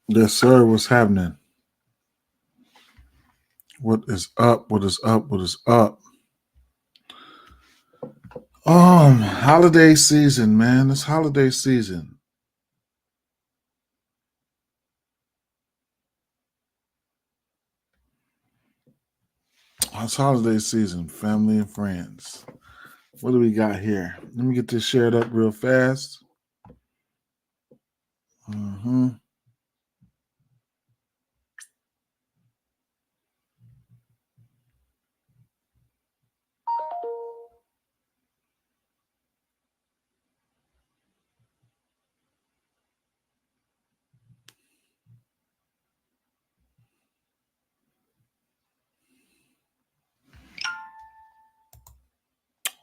Yes, sir. What's happening? What is up? What is up? What is up? Holiday season, man. It's holiday season. It's holiday season, family and friends. What do we got here? Let me get this shared up real fast. hmm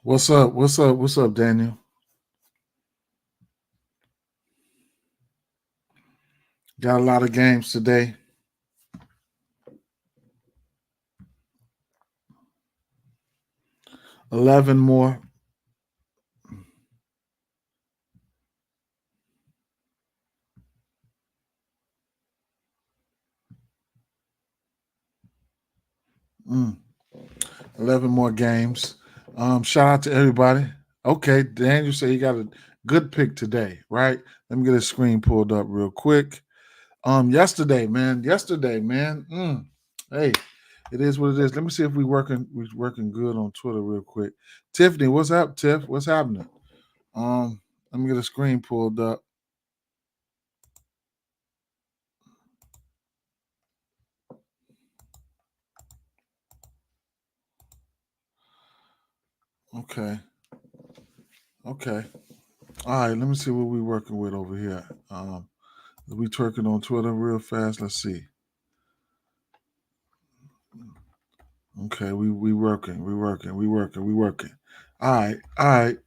What's up? What's up? What's up, Daniel? Got a lot of games today. 11 more. Mm, 11 more games. Shout out to everybody. Okay, Daniel said he got a good pick today, right? Let me get his screen pulled up real quick. Yesterday, man. Hey, it is what it is. Let me see if we working good on Twitter real quick. Tiffany, what's up, Tiff? What's happening? Let me get a screen pulled up. Okay. Okay. All right, let me see what we working with over here. We twerking on Twitter real fast. Let's see. Okay, we working, we working. All right, all right.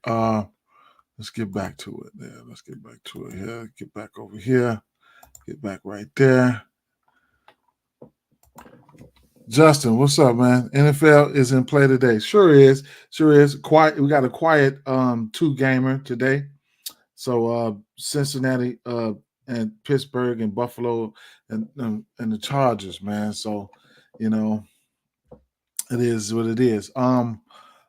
Let's get back to it. There, let's get back to it here. Get back over here. Get back right there. Justin, what's up, man? NFL is in play today. Sure is. Sure is. Quiet. We got a quiet two gamer today. So Cincinnati and Pittsburgh and Buffalo and the Chargers, man. So, you know, it is what it is. I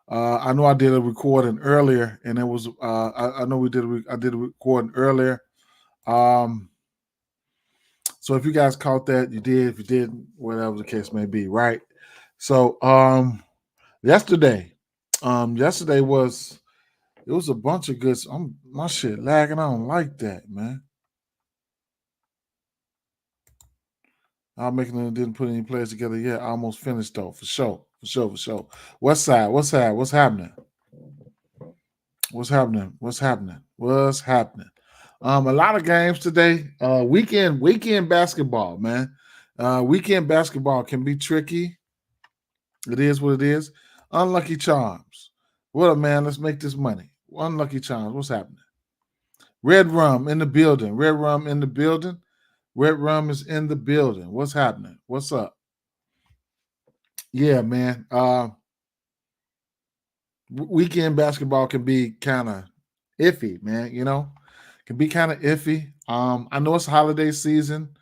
know I did a recording earlier, and it was I know I did a recording earlier. Um, so if you guys caught that, you did. If you didn't, whatever the case may be, right? So yesterday, yesterday was it was a bunch of good. My shit lagging. I don't like that, man. I'm making it didn't put any players together yet. I almost finished though, for sure, for sure, for sure. West side, what's that? What's happening? What's happening? What's happening? What's happening? A lot of games today. Weekend basketball, man. Weekend basketball can be tricky. It is what it is. Unlucky charms. What up, man? Let's make this money. Unlucky charms. What's happening? Red rum in the building. Red rum in the building. Red rum is in the building. What's happening? What's up? Yeah, man. Weekend basketball can be kind of iffy, man. Can be kind of iffy. I know it's holiday season.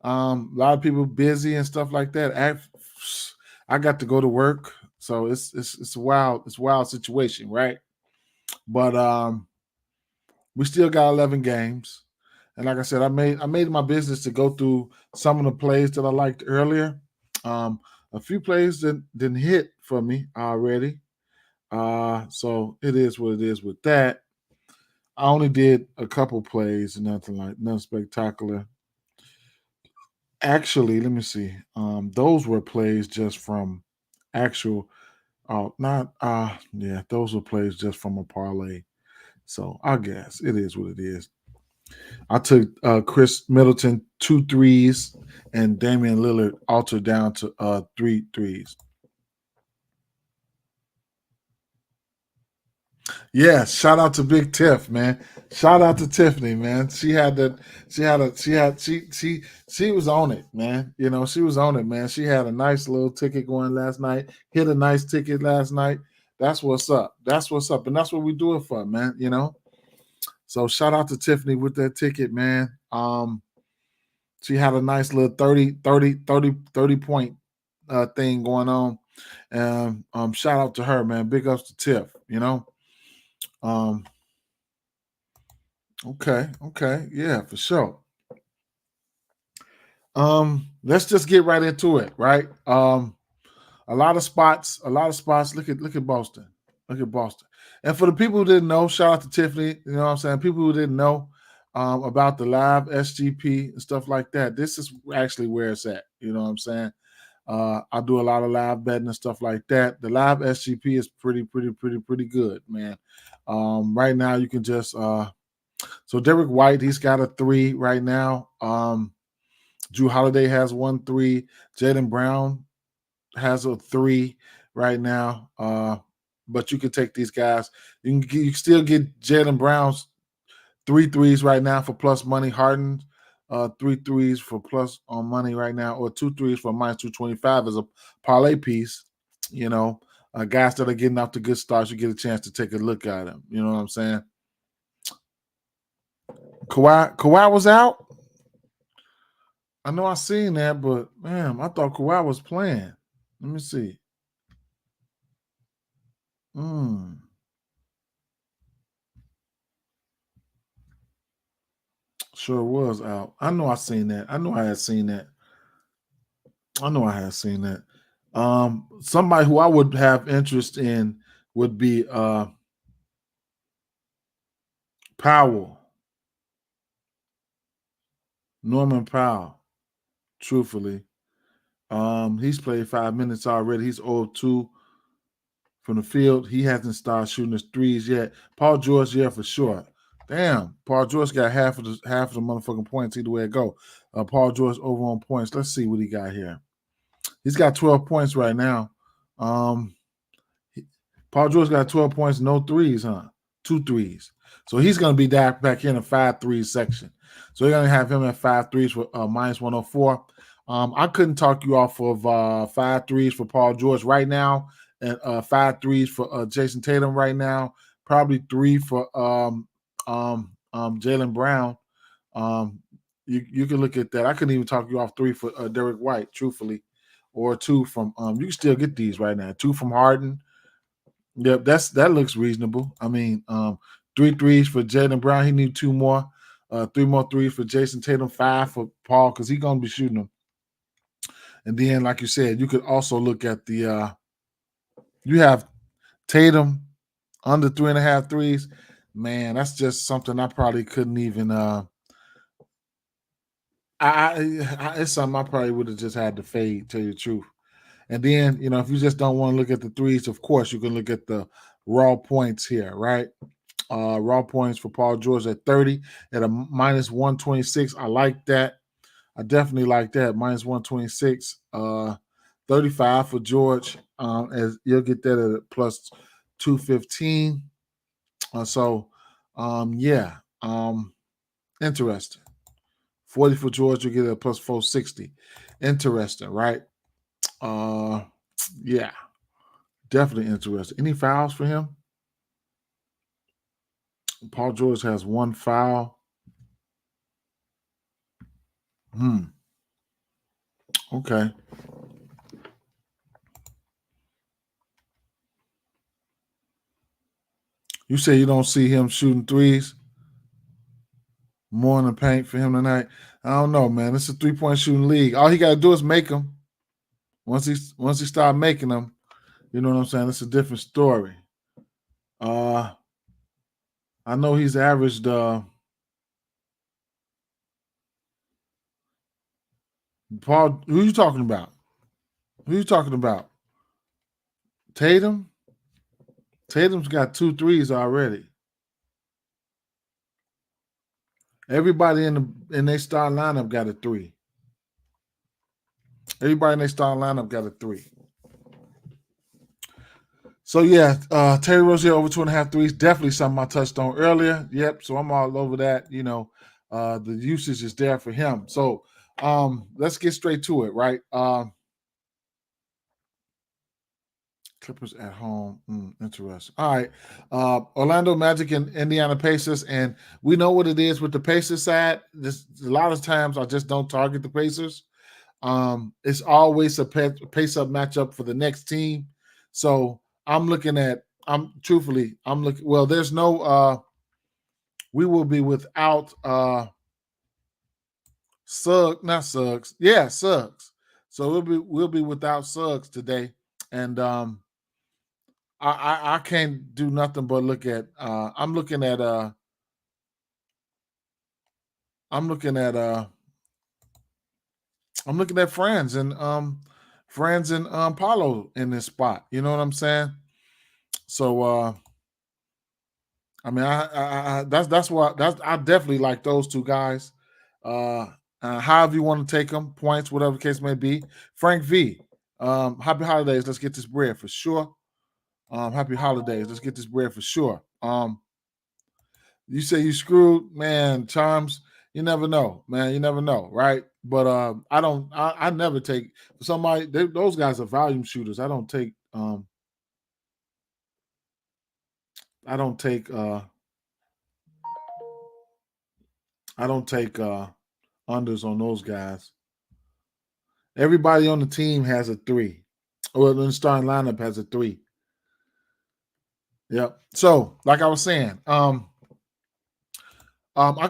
A lot of people busy and stuff like that. I got to go to work, so it's a wild situation, right? But we still got 11 games, and like I said, I made my business to go through some of the plays that I liked earlier. A few plays that didn't hit for me already. So it is what it is with that. I only did a couple plays, nothing spectacular. Actually, let me see. Those were plays just from actual not yeah, those were plays just from a parlay. So I guess it is what it is. I took Chris Middleton 2 threes and Damian Lillard altered down to 3 threes. Yeah, shout out to Big Tiff, man. Shout out to Tiffany, man. She had that. She had a. She had. She was on it, man. She was on it, man. She had a nice little ticket going last night. Hit a nice ticket last night. That's what's up. That's what's up, and that's what we do it for, man. So shout out to Tiffany with that ticket, man. She had a nice little 30 point thing going on. And shout out to her, man. Big ups to Tiff, you know. Okay, yeah, for sure. Let's just get right into it, right? A lot of spots. Look at Boston. Look at Boston. And for the people who didn't know, shout out to Tiffany. You know what I'm saying? People who didn't know about the live SGP and stuff like that. This is actually where it's at. You know what I'm saying? I do a lot of live betting and stuff like that. The live SGP is pretty good, man. Right now you can just so Derek White, he's got a 3 right now. Drew Holiday has 1-3. Jaylen Brown has a 3 right now. But you can take these guys. You can still get Jaylen Brown's 3 threes right now for plus money. Harden, 3 threes for plus on money right now, or 2 threes for minus 225 as a parlay piece. You know, guys that are getting off the good starts, you get a chance to take a look at them. You know what I'm saying? Kawhi was out. I know I seen that, but man, I thought Kawhi was playing. Let me see. Sure was out. I know I seen that. I know I had seen that. Somebody who I would have interest in would be Powell. Norman Powell. Truthfully. He's played 5 minutes already. He's 0-2 from the field. He hasn't started shooting his threes yet. Paul George, yeah, for sure. Damn, Paul George got half of the motherfucking points either way it go. Paul George over on points. Let's see what he got here. He's got 12 points right now. Paul George got 12 points, no threes, huh? 2 threes. So he's going to be back in a 5-3 section. So they're going to have him at 5 threes for minus 104. I couldn't talk you off of 5 threes for Paul George right now, and 5 threes for Jason Tatum right now. Probably 3 for Jaylen Brown. You can look at that. I couldn't even talk you off 3 for Derek White, truthfully, or 2 from. You can still get these right now. 2 from Harden. Yep, that looks reasonable. I mean, 3 threes for Jaylen Brown. He needs 2 more. 3 more threes for Jason Tatum. 5 for Paul because he's gonna be shooting them. And then, like you said, you could also look at the. You have Tatum under 3.5 threes. Man, that's just something I probably couldn't even. It's something I probably would have just had to fade. Tell you the truth. And then, if you just don't want to look at the threes, of course, you can look at the raw points here, right? Raw points for Paul George at 30 at a minus 126. I like that. I definitely like that. Minus 126. 35 for George. As you'll get that at a plus 215. Yeah. Interesting. 40 for George, you get a plus 460. Interesting, right? Yeah. Definitely interesting. Any fouls for him? Paul George has 1 foul. Okay. You say you don't see him shooting threes more in the paint for him tonight. I don't know, man. It's a 3-point shooting league. All he got to do is make them. Once he start making them, you know what I'm saying? It's a different story. I know he's averaged. Paul, who you talking about? Tatum. Tatum's got 2 threes already. Everybody in their star lineup got a 3. Everybody in their star lineup got a 3. So yeah, Terry Rozier over 2.5 threes, definitely something I touched on earlier. Yep, so I'm all over that. The usage is there for him. So let's get straight to it, right? Clippers at home. Interesting. All right. Orlando Magic and Indiana Pacers. And we know what it is with the Pacers side. A lot of times I just don't target the Pacers. It's always a pace-up matchup for the next team. So I'm looking at, well, there's no, we will be without Suggs. Yeah, Suggs. So we'll be without Suggs today. And I can't do nothing but look at I'm looking at friends and Paulo in this spot. You know what I'm saying? So I mean I definitely like those two guys. However you want to take them, points, whatever the case may be. Frank V. Happy holidays. Let's get this bread for sure. Happy holidays. Let's get this bread for sure. You say you screwed, man, Charms. You never know, man. You never know, right? But I never take somebody. Those guys are volume shooters. I don't take unders on those guys. Everybody on the team has a 3. Or the starting lineup has a 3. Yep. So, like I was saying, I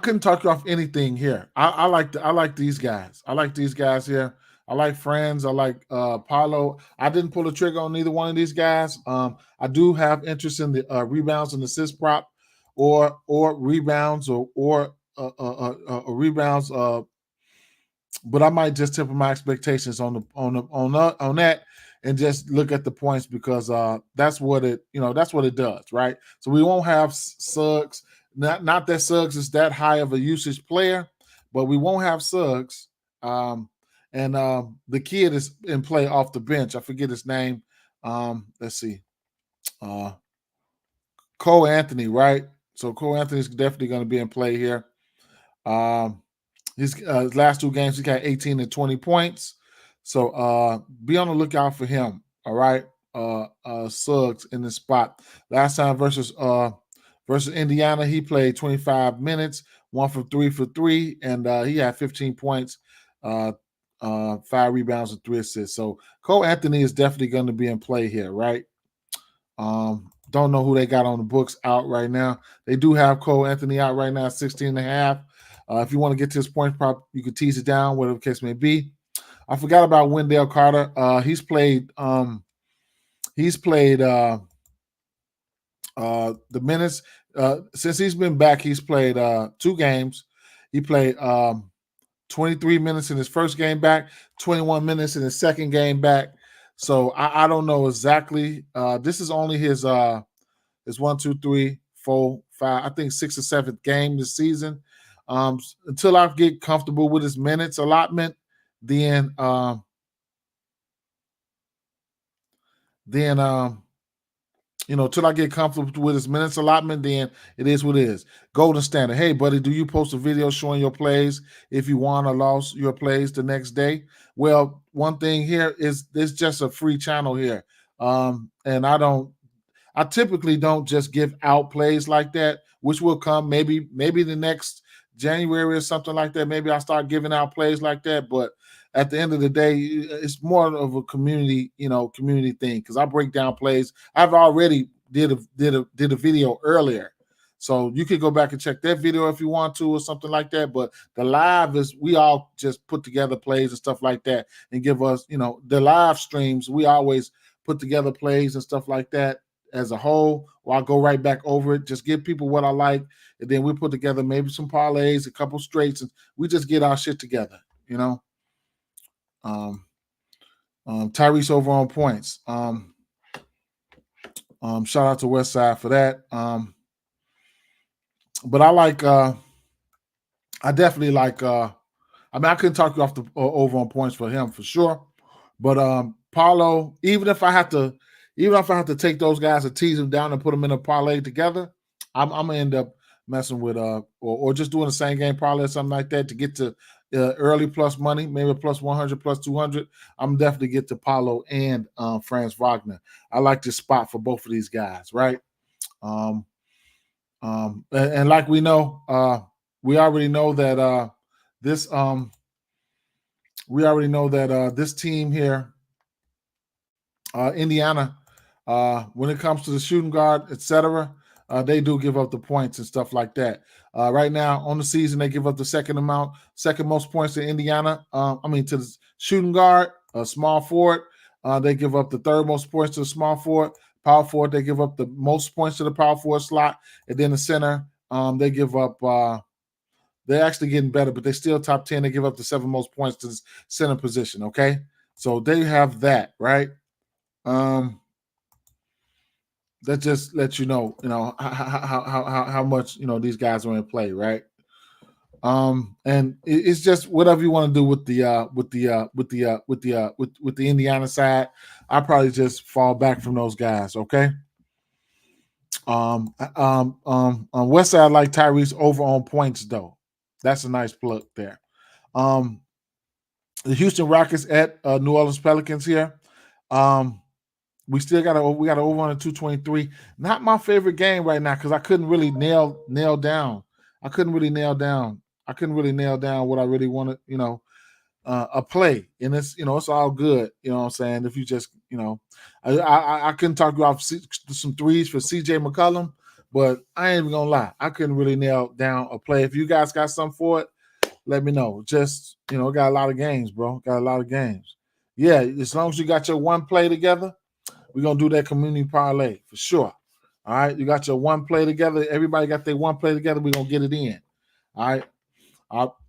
couldn't talk you off anything here. I like these guys. I like these guys here. I like Friends. I like Paulo. I didn't pull the trigger on neither one of these guys. I do have interest in the rebounds and assist prop, or rebounds or rebounds. But I might just temper my expectations on that and just look at the points because that's what it does, right? So we won't have Suggs. Not that Suggs is that high of a usage player, but we won't have Suggs. And the kid is in play off the bench. I forget his name. Let's see. Cole Anthony, right? So Cole Anthony is definitely going to be in play here. His last 2 games, he got 18 and 20 points. So be on the lookout for him. All right. Suggs in this spot. Last time versus Indiana, he played 25 minutes, 1 for 3, and he had 15 points, 5 rebounds, and 3 assists. So Cole Anthony is definitely going to be in play here, right? Don't know who they got on the books out right now. They do have Cole Anthony out right now, 16 and a half. If you want to get to his point prop, you could tease it down, whatever the case may be. I forgot about Wendell Carter. He's played the minutes. Since he's been back, he's played 2 games. He played 23 minutes in his first game back, 21 minutes in his second game back. So I don't know exactly. This is only his 1, 2, 3, 4, 5, I think 6th or 7th game this season. Until I get comfortable with his minutes allotment, then till I get comfortable with his minutes allotment, then it is what it is. Golden Standard. Hey, buddy, do you post a video showing your plays if you won or lost your plays the next day? Well, one thing here is it's just a free channel here. And I typically don't just give out plays like that, which will come maybe the next January or something like that. Maybe I'll start giving out plays like that. But at the end of the day, it's more of a community thing because I break down plays. I've already did a video earlier. So you could go back and check that video if you want to or something like that. But the live is we all just put together plays and stuff like that and give us, the live streams. We always put together plays and stuff like that as a whole, or I'll go right back over it, just give people what I like, and then we put together maybe some parlays, a couple straights, and we just get our shit together, Tyrese over on points. Shout out to Westside for that. But I like I definitely like I couldn't talk you off the over on points for him for sure. But Paulo, even if I have to take those guys and tease them down and put them in a parlay together, I'm gonna end up messing with or just doing the same game parlay or something like that to get to early plus money, maybe plus 100, plus 200, I'm definitely get to Paulo and Franz Wagner. I like this spot for both of these guys, right? And like we know, we already know that this this team here, Indiana, when it comes to the shooting guard, etc., they do give up the points and stuff like that. Right now on the season, they give up the second most points to Indiana. To the shooting guard, small forward. They give up the third most points to the small forward. Power forward, they give up the most points to the power forward slot, and then the center, they give up. They're actually getting better, but they're still top 10. They give up the 7 most points to the center position. Okay, so they have that, right. That just lets you know how much these guys are in play, right? And it's just whatever you want to do with the Indiana side. I probably just fall back from those guys. Okay. On West side, I like Tyrese over on points though. That's a nice plug there. The Houston Rockets at New Orleans Pelicans here. We got over on a 223. Not my favorite game right now because I couldn't really nail down. I couldn't really nail down what I really wanted, a play. And it's it's all good. You know what I'm saying? If you just, I couldn't talk you off some threes for CJ McCollum, but I ain't even gonna lie. I couldn't really nail down a play. If you guys got something for it, let me know. Just, got a lot of games, bro. Got a lot of games. Yeah, as long as you got your one play together, we're going to do that community parlay for sure. All right. You got your one play together. Everybody got their one play together. We're going to get it in. All right.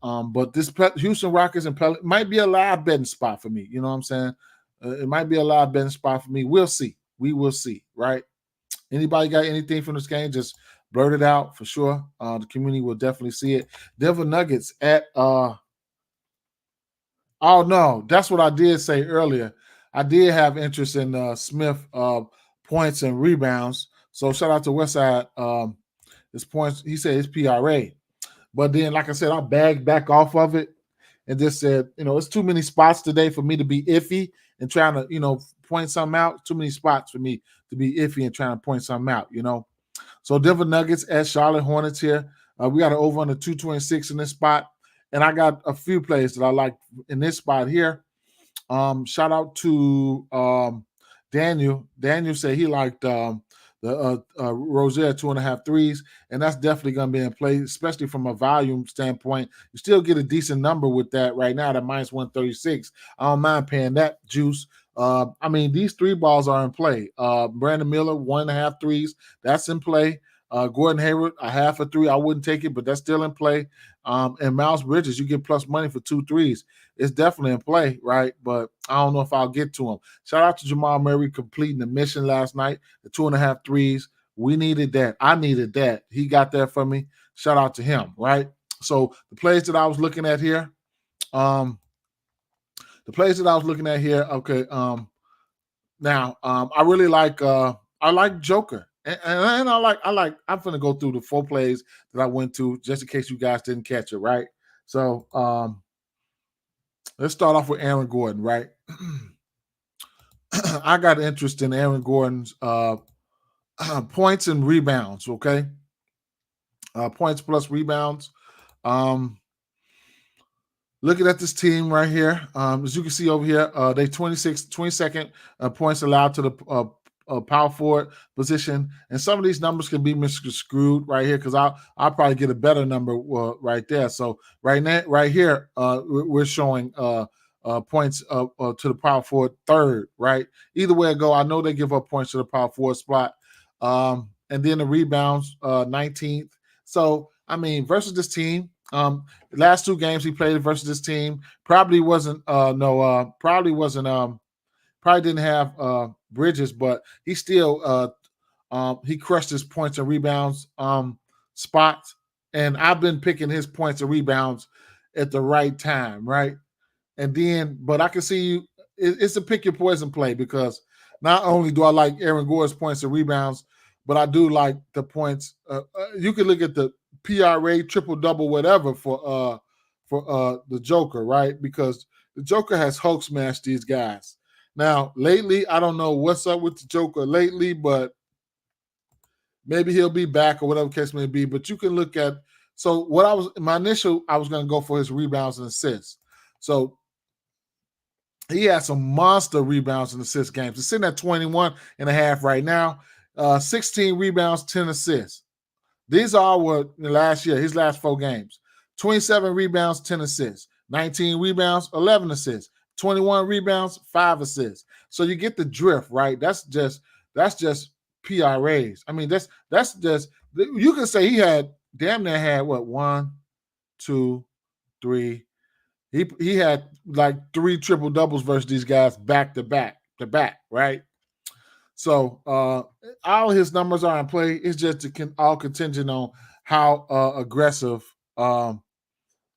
But this Houston Rockets and Pelicans might be a live betting spot for me. You know what I'm saying? It might be a live betting spot for me. We'll see. We will see. Right. Anybody got anything from this game? Just blurt it out for sure. The community will definitely see it. Denver Nuggets at oh no, that's what I did say earlier. I did have interest in Smith points and rebounds. So shout out to Westside. His points, he said his PRA. But then, like I said, I bagged back off of it and just said, it's too many spots today for me to be iffy and trying to, point something out. Too many spots for me to be iffy and trying to point something out, So Denver Nuggets at Charlotte Hornets here. We got an over on the 226 in this spot. And I got a few plays that I like in this spot here. Shout out to Daniel. Daniel said he liked the Rozier 2.5 threes, and that's definitely going to be in play, especially from a volume standpoint. You still get a decent number with that right now, that minus 136. I don't mind paying that juice. These 3 balls are in play. Brandon Miller, 1.5 threes, that's in play. Gordon Hayward, a half a 3. I wouldn't take it, but that's still in play. And Miles Bridges, you get plus money for 2 threes. It's definitely in play, right? But I don't know if I'll get to him. Shout out to Jamal Murray completing the mission last night, the 2.5 threes. We needed that. I needed that. He got that for me. Shout out to him, right? So the plays that I was looking at here, okay. Now I really like Joker. And I'm gonna go through the 4 plays that I went to just in case you guys didn't catch it, right? So let's start off with Aaron Gordon, right? I got interest in Aaron Gordon's points and rebounds, okay? Points plus rebounds. Looking at this team right here, as you can see over here, they 22nd points allowed to the power forward position, and some of these numbers can be misconstrued right here because I'll probably get a better number right there. So right here, we're showing points to the power forward third, right? Either way it go, I know they give up points to the power forward spot, and then the rebounds 19th. So versus this team, the last 2 games he played versus this team probably didn't have Bridges, but he still he crushed his points and rebounds spots, and I've been picking his points and rebounds at the right time, right? And then, but I can see it's a pick your poison play because not only do I like Aaron Gordon's points and rebounds, but I do like the points. You can look at the PRA, triple double, whatever for for the Joker, right? Because the Joker has Hulk smashed these guys. Now, lately, I don't know what's up with the Joker lately, but maybe he'll be back or whatever case may be. But you can look at, so what I was going to go for his rebounds and assists. So he had some monster rebounds and assist games. He's sitting at 21 and a half right now. 16 rebounds, 10 assists. These all were last year, his last 4 games. 27 rebounds, 10 assists. 19 rebounds, 11 assists. 21 rebounds, 5 assists. So you get the drift, right? That's just PRAs. I mean, that's just, you can say he had damn near had what, 1, 2, 3. He had like 3 triple doubles versus these guys back to back, right? So all his numbers are in play. It's just all contingent on how aggressive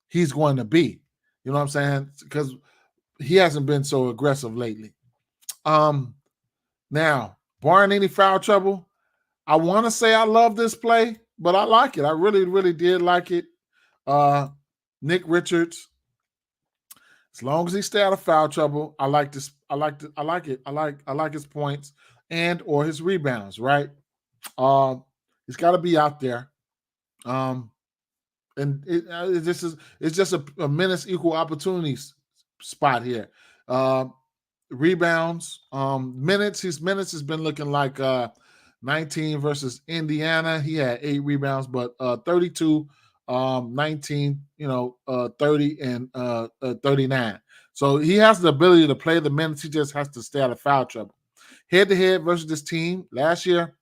he's going to be. You know what I'm saying? Because he hasn't been so aggressive lately. Now, barring any foul trouble, I want to say I love this play, but I like it. I really, really did like it. Nick Richards, as long as he stay out of foul trouble, I like this. I like it. I like his points and or his rebounds, right? He's got to be out there. And it's just a minutes equal opportunities spot here. Rebounds, minutes. His minutes has been looking like 19 versus Indiana. He had 8 rebounds, but 32, 19, 30 and 39. So he has the ability to play the minutes. He just has to stay out of foul trouble. Head to head versus this team last year,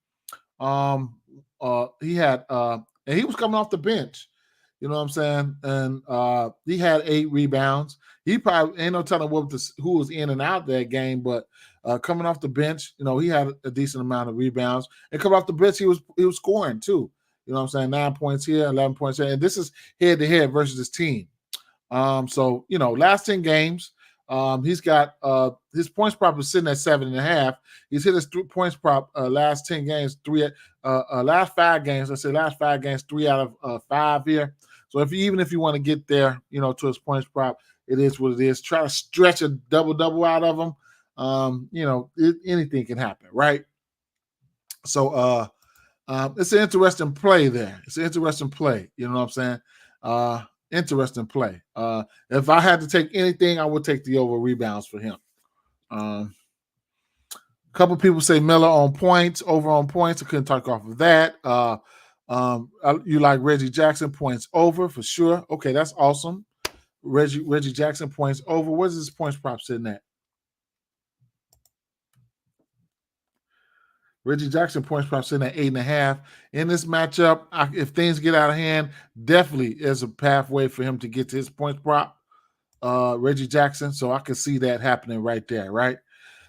he had and he was coming off the bench. You know what I'm saying? And he had 8 rebounds. He probably ain't no telling who was in and out that game, but coming off the bench, he had a decent amount of rebounds. And coming off the bench, he was scoring too. You know what I'm saying? 9 points here, 11 points here. And this is head to head versus his team. So last 10 games, he's got his points prop is sitting at 7.5. He's hit his points prop last 10 games, last 5 games. Let's say last 5 games, 3 out of 5 here. So even if you want to get there, to his points prop, it is what it is. Try to stretch a double out of him. Anything can happen, right? So it's an interesting play there. It's an interesting play. You know what I'm saying? Interesting play. If I had to take anything, I would take the over rebounds for him. A couple people say Miller on points, over on points. I couldn't talk off of that. You like Reggie Jackson points over for sure. Okay, that's awesome. Reggie Jackson points over. What is his points prop sitting at? Reggie Jackson points prop sitting at 8.5. In this matchup, if things get out of hand, definitely is a pathway for him to get to his points prop, Reggie Jackson. So I can see that happening right there, right?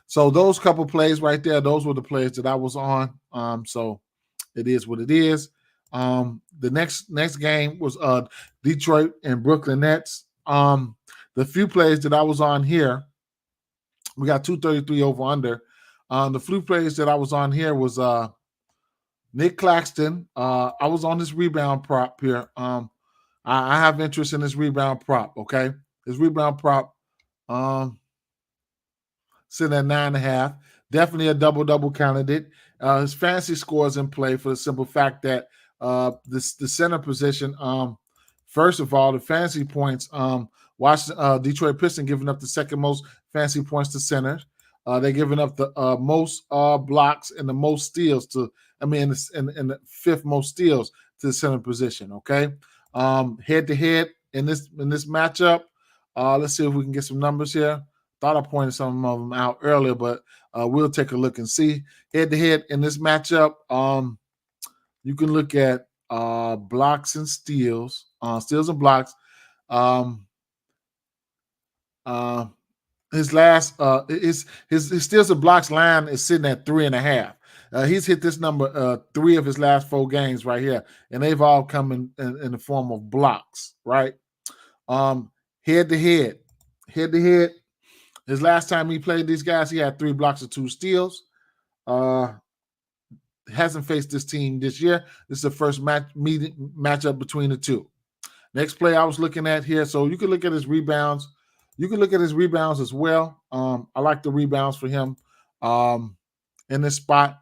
So those couple plays right there, those were the plays that I was on. So it is what it is. The next game was Detroit and Brooklyn Nets. The few plays that I was on here, we got 233 over under. The few plays that I was on here was Nick Claxton. I was on this rebound prop here. I have interest in this rebound prop, okay? This rebound prop sitting at 9.5. Definitely a double-double candidate. His fantasy scores in play for the simple fact that the center position, first of all, the fantasy points, watch Detroit Pistons giving up the second most fantasy points to centers. They're giving up the most blocks and the most steals in the 5th most steals to the center position. Okay, head to head in this matchup. Let's see if we can get some numbers here. Thought I pointed some of them out earlier, but we'll take a look and see. Head to head in this matchup, you can look at blocks and steals, steals and blocks. His last his steals and blocks line is sitting at 3.5. He's hit this number 3 of his last 4 games right here, and they've all come in the form of blocks, right? Head to head. His last time he played these guys, he had 3 blocks and 2 steals. Hasn't faced this team this year. This is the first matchup between the two. Next play I was looking at here. So you can look at his rebounds. You can look at his rebounds as well. I like the rebounds for him in this spot.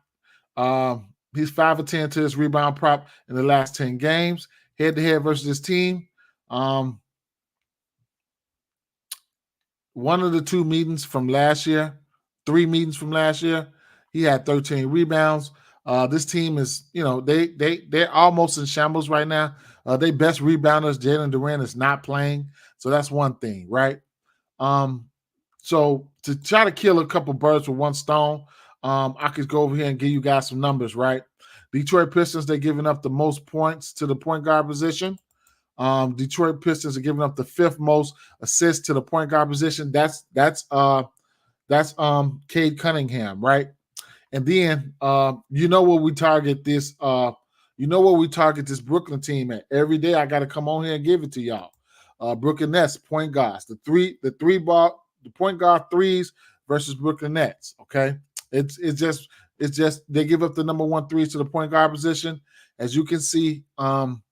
He's 5 of 10 to his rebound prop in the last 10 games, head-to-head versus his team. One of the 2 meetings from last year, 3 meetings from last year, he had 13 rebounds. This team is, they're almost in shambles right now. Their best rebounders, Jalen Duran, is not playing. So that's one thing, right? So to try to kill a couple birds with one stone, I could go over here and give you guys some numbers, right? Detroit Pistons, they're giving up the most points to the point guard position. Detroit Pistons are giving up the 5th most assists to the point guard position. That's Cade Cunningham, right? And then what we target this this Brooklyn team at. Every day I got to come on here and give it to y'all. Brooklyn Nets point guards, the point guard threes versus Brooklyn Nets. Okay, it's just they give up the number 1 threes to the point guard position. As you can see, who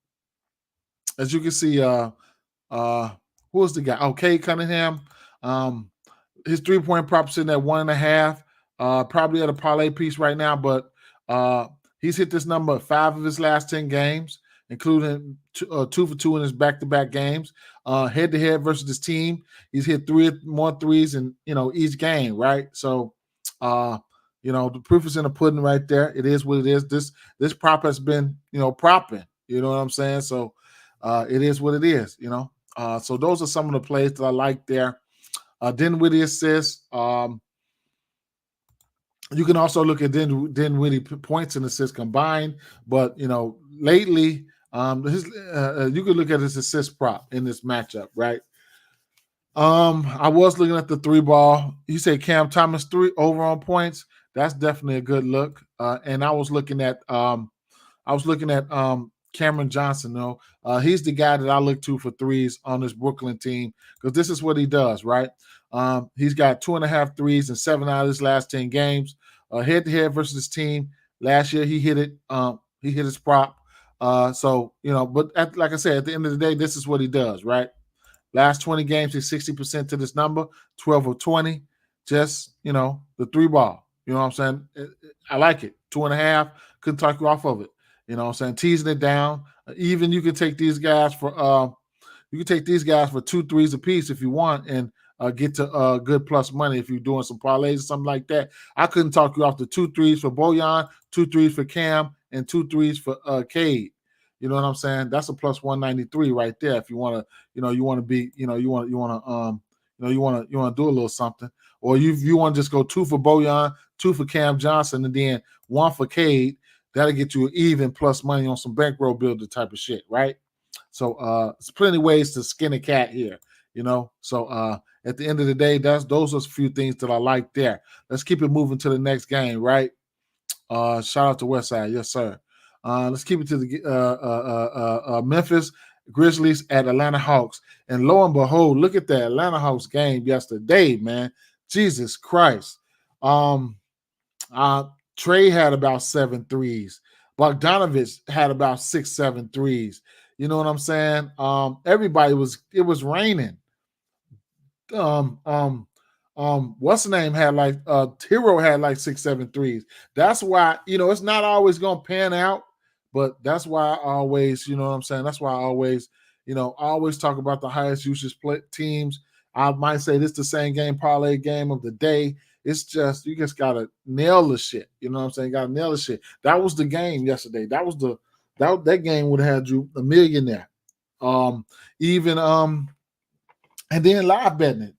was the guy? Okay, Cunningham. His 3-point prop sitting at 1.5. Probably at a parlay piece right now, but he's hit this number 5 of his last 10 games, including 2 for 2 in his back-to-back games. Head-to-head versus his team, he's hit 3 more threes in each game, right? So, the proof is in the pudding right there. It is what it is. This prop has been propping. You know what I'm saying? So, it is what it is. So those are some of the plays that I like there. Dinwiddie assists. You can also look at Dinwiddie points and assists combined, but lately, you can look at his assist prop in this matchup, right? I was looking at the 3 ball. You say Cam Thomas 3 over on points. That's definitely a good look. And I was looking at Cameron Johnson, though. He's the guy that I look to for threes on this Brooklyn team because this is what he does, right? He's got 2.5 threes in 7 out of his last 10 games. Head-to-head versus his team. Last year, he hit it. He hit his prop. But like I said, at the end of the day, this is what he does, right? Last 20 games, he's 60% to this number, 12 of 20. Just, the 3 ball. You know what I'm saying? I like it. 2.5. Couldn't talk you off of it. You know what I'm saying? Teasing it down. Even you can take these guys for 2 threes apiece if you want and get to good plus money if you're doing some parlays or something like that. I couldn't talk you off the 2 threes for Bojan, 2 threes for Cam, and 2 threes for Cade. You know what I'm saying? That's a plus 193 right there. If you want to, you want to be, you want to do a little something, or you want to just go 2 for Bojan, 2 for Cam Johnson, and then 1 for Cade. That'll get you even plus money on some bankroll builder type of shit, right? So there's plenty of ways to skin a cat here, So at the end of the day, those are a few things that I like there. Let's keep it moving to the next game, right? Shout out to Westside, yes sir. Let's keep it to the Memphis Grizzlies at Atlanta Hawks, and lo and behold, look at that Atlanta Hawks game yesterday, man. Jesus Christ. Trey had about 7 threes. Bogdanovich had about 6, 7 threes. You know what I'm saying? It was raining. What's the name had like Hero had like 6, 7 threes. That's why, it's not always gonna pan out, but that's why I always, you know what I'm saying? That's why I always, talk about the highest usage teams. I might say this is the same game parlay game of the day. It's just you just gotta nail the shit. You know what I'm saying? You gotta nail the shit. That was the game yesterday. That game would have had you a millionaire. And then live betting it.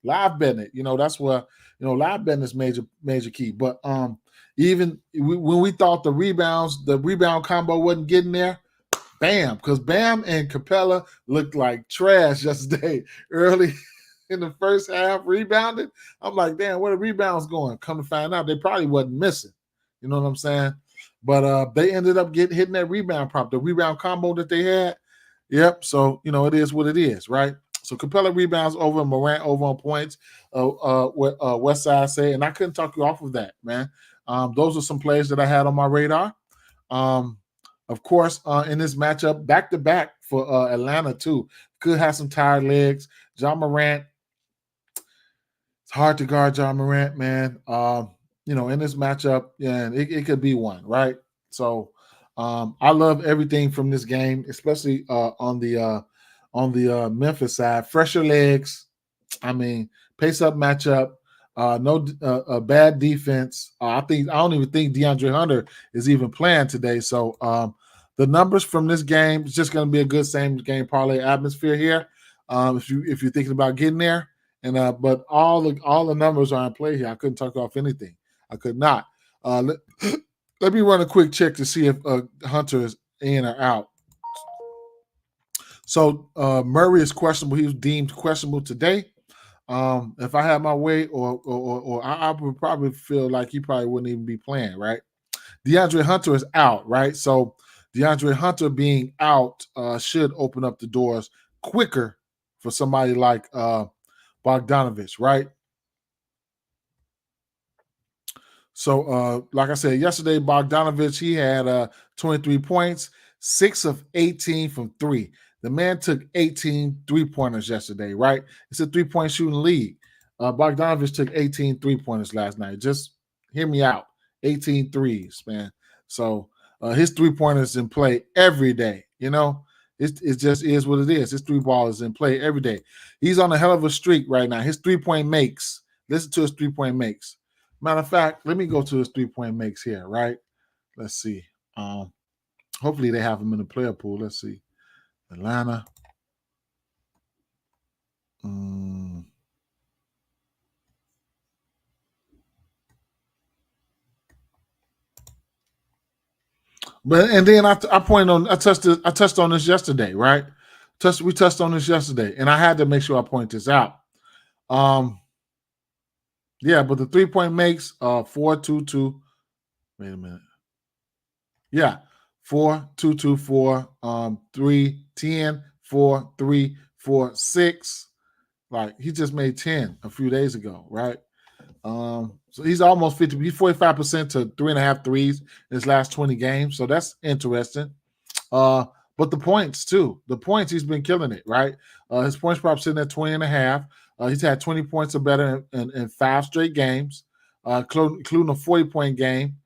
That's where live betting is major key. But even when we thought the rebound combo wasn't getting there, Bam, because Bam and Capella looked like trash yesterday early in the first half, rebounded. I'm like, damn, where the rebounds going? Come to find out, they probably wasn't missing. You know what I'm saying? But they ended up hitting that rebound prop, the rebound combo that they had. Yep. So, it is what it is, right? So Capella rebounds over, Morant over on points, what Westside said, and I couldn't talk you off of that, man. Those are some plays that I had on my radar. Of course, in this matchup, back-to-back for Atlanta, too. Could have some tired legs. John Morant, it's hard to guard John Morant, man. In this matchup, yeah, it could be one, right? So I love everything from this game, especially on the Memphis side. Fresher legs. I mean, pace up matchup. No bad defense. I don't even think DeAndre Hunter is even playing today. So the numbers from this game is just going to be a good same game parlay atmosphere here. If you're thinking about getting there, but all the numbers are in play here. I couldn't talk off anything. I could not. Let me run a quick check to see if Hunter is in or out. So Murray is questionable. He was deemed questionable today. If I had my way, or I would probably feel like he probably wouldn't even be playing, right? DeAndre Hunter is out, right? So DeAndre Hunter being out should open up the doors quicker for somebody like Bogdanovich, right? So, like I said, yesterday, Bogdanovich, he had 23 points, 6 of 18 from 3. The man took 18 3-pointers yesterday, right? It's a 3-point shooting league. Bogdanovich took 18 3-pointers last night. Just hear me out. 18 threes, man. So his 3-pointers in play every day, It just is what it is. His 3-ball is in play every day. He's on a hell of a streak right now. His 3-point makes. Listen to his 3-point makes. Matter of fact, let me go to his 3-point makes here, right? Let's see. Hopefully they have him in the player pool. Let's see. Atlanta. But and then I touched on this yesterday, right? We touched on this yesterday, and I had to make sure I point this out. Yeah, but the 3-point makes 4-2-2. Wait a minute. Yeah, 4-2-2-4, 3-10, 4-3-4-6. Like he just made 10 a few days ago, right? So he's almost 50. He's 45% to 3.5 threes in his last 20 games. So that's interesting. But the points too. The points, he's been killing it, right? His points prop sitting at 20.5. He's had 20 points or better in 5 straight games, including a 40-point game.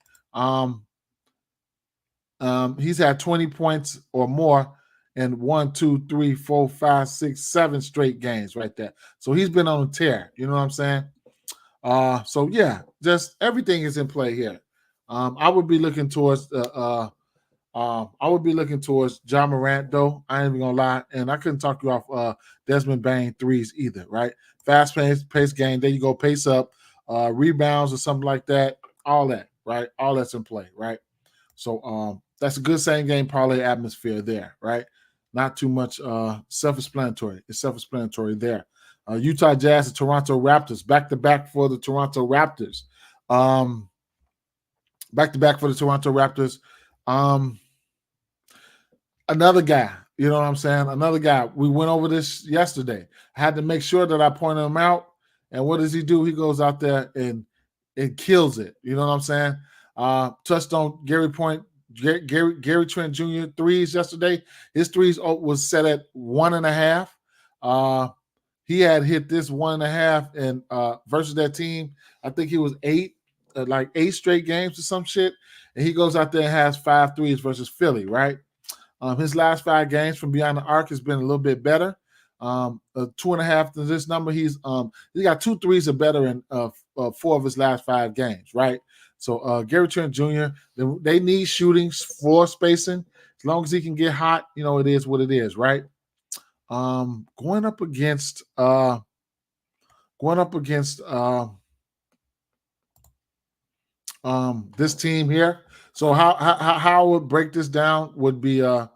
He's had 20 points or more in 1, 2, 3, 4, 5, 6, 7 straight games right there. So he's been on a tear. You know what I'm saying? So yeah, just everything is in play here. I would be looking towards John Morant, though. I ain't even gonna lie, and I couldn't talk you off Desmond Bane threes either, right? Fast pace game. There you go, pace up, rebounds or something like that. All that, right? All that's in play, right? So that's a good same game parlay atmosphere there, right? Not too much self-explanatory. It's self-explanatory there. Utah Jazz and Toronto Raptors, back-to-back for the Toronto Raptors. Back-to-back for the Toronto Raptors. Another guy, you know what I'm saying? Another guy. We went over this yesterday. I had to make sure that I pointed him out. And what does he do? He goes out there and kills it. You know what I'm saying? Touched on Gary Trent Jr. threes yesterday. His threes was set at 1.5. He had hit this 1.5 and versus that team. I think he was 8 straight games or some shit. And he goes out there and has 5 threes versus Philly, right? His last 5 games from beyond the arc has been a little bit better. 2.5 to this number. He got 2 threes or better in 4 of his last 5 games, right? So Gary Trent Jr., they need shooting, floor spacing. As long as he can get hot, it is what it is, right? Going up against this team here. So how I would break this down would be the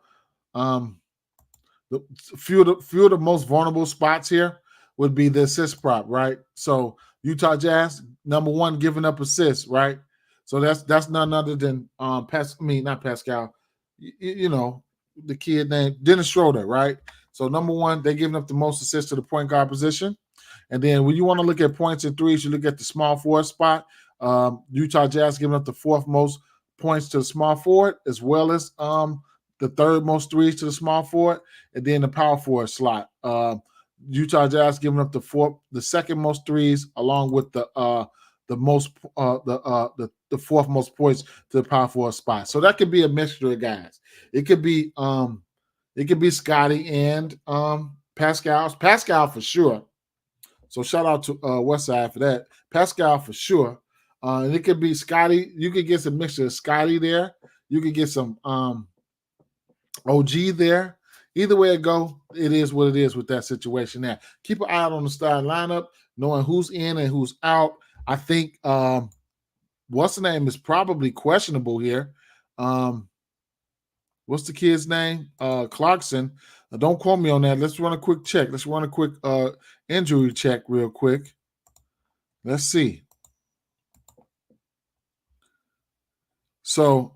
few of the most vulnerable spots here would be the assist prop, right? So Utah Jazz, number 1, giving up assists, right? So that's none other than not Pascal, the kid named Dennis Schroeder, right? So number 1, they're giving up the most assists to the point guard position. And then when you want to look at points and threes, you look at the small forward spot. Utah Jazz giving up the 4th most points to the small forward, as well as the third most threes to the small forward, and then the power forward slot. Utah Jazz giving up the second most threes, along with the fourth most points to the power forward spot. So that could be a mixture of guys. It could be Scotty and Pascal for sure. So shout out to Westside for that. Pascal for sure. And it could be Scotty. You could get some mixture of Scotty there. You could get some OG there. Either way it go, it is what it is with that situation there. Keep an eye out on the starting lineup, knowing who's in and who's out. I think what's the name is probably questionable here. What's the kid's name? Clarkson. Don't quote me on that. Let's run a quick check. Let's run a quick injury check real quick. Let's see. So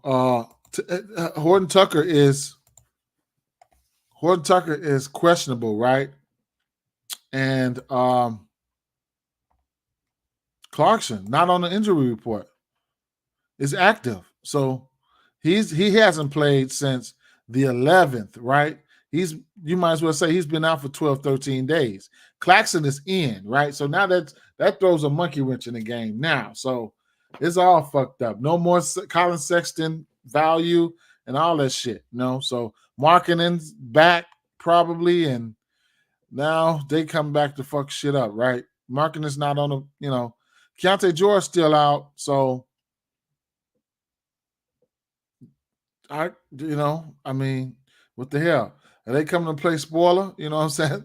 Horton Tucker is questionable, right? And Clarkson, not on the injury report, is active. So he hasn't played since the 11th, right? You might as well say he's been out for 12, 13 days. Claxton is in, right? So now that throws a monkey wrench in the game now. So it's all fucked up. No more Colin Sexton value and all that shit, So Markkanen's back probably, and now they come back to fuck shit up, right? Markkanen's not on the, Keontae George still out, so what the hell? Are they coming to play spoiler? You know what I'm saying?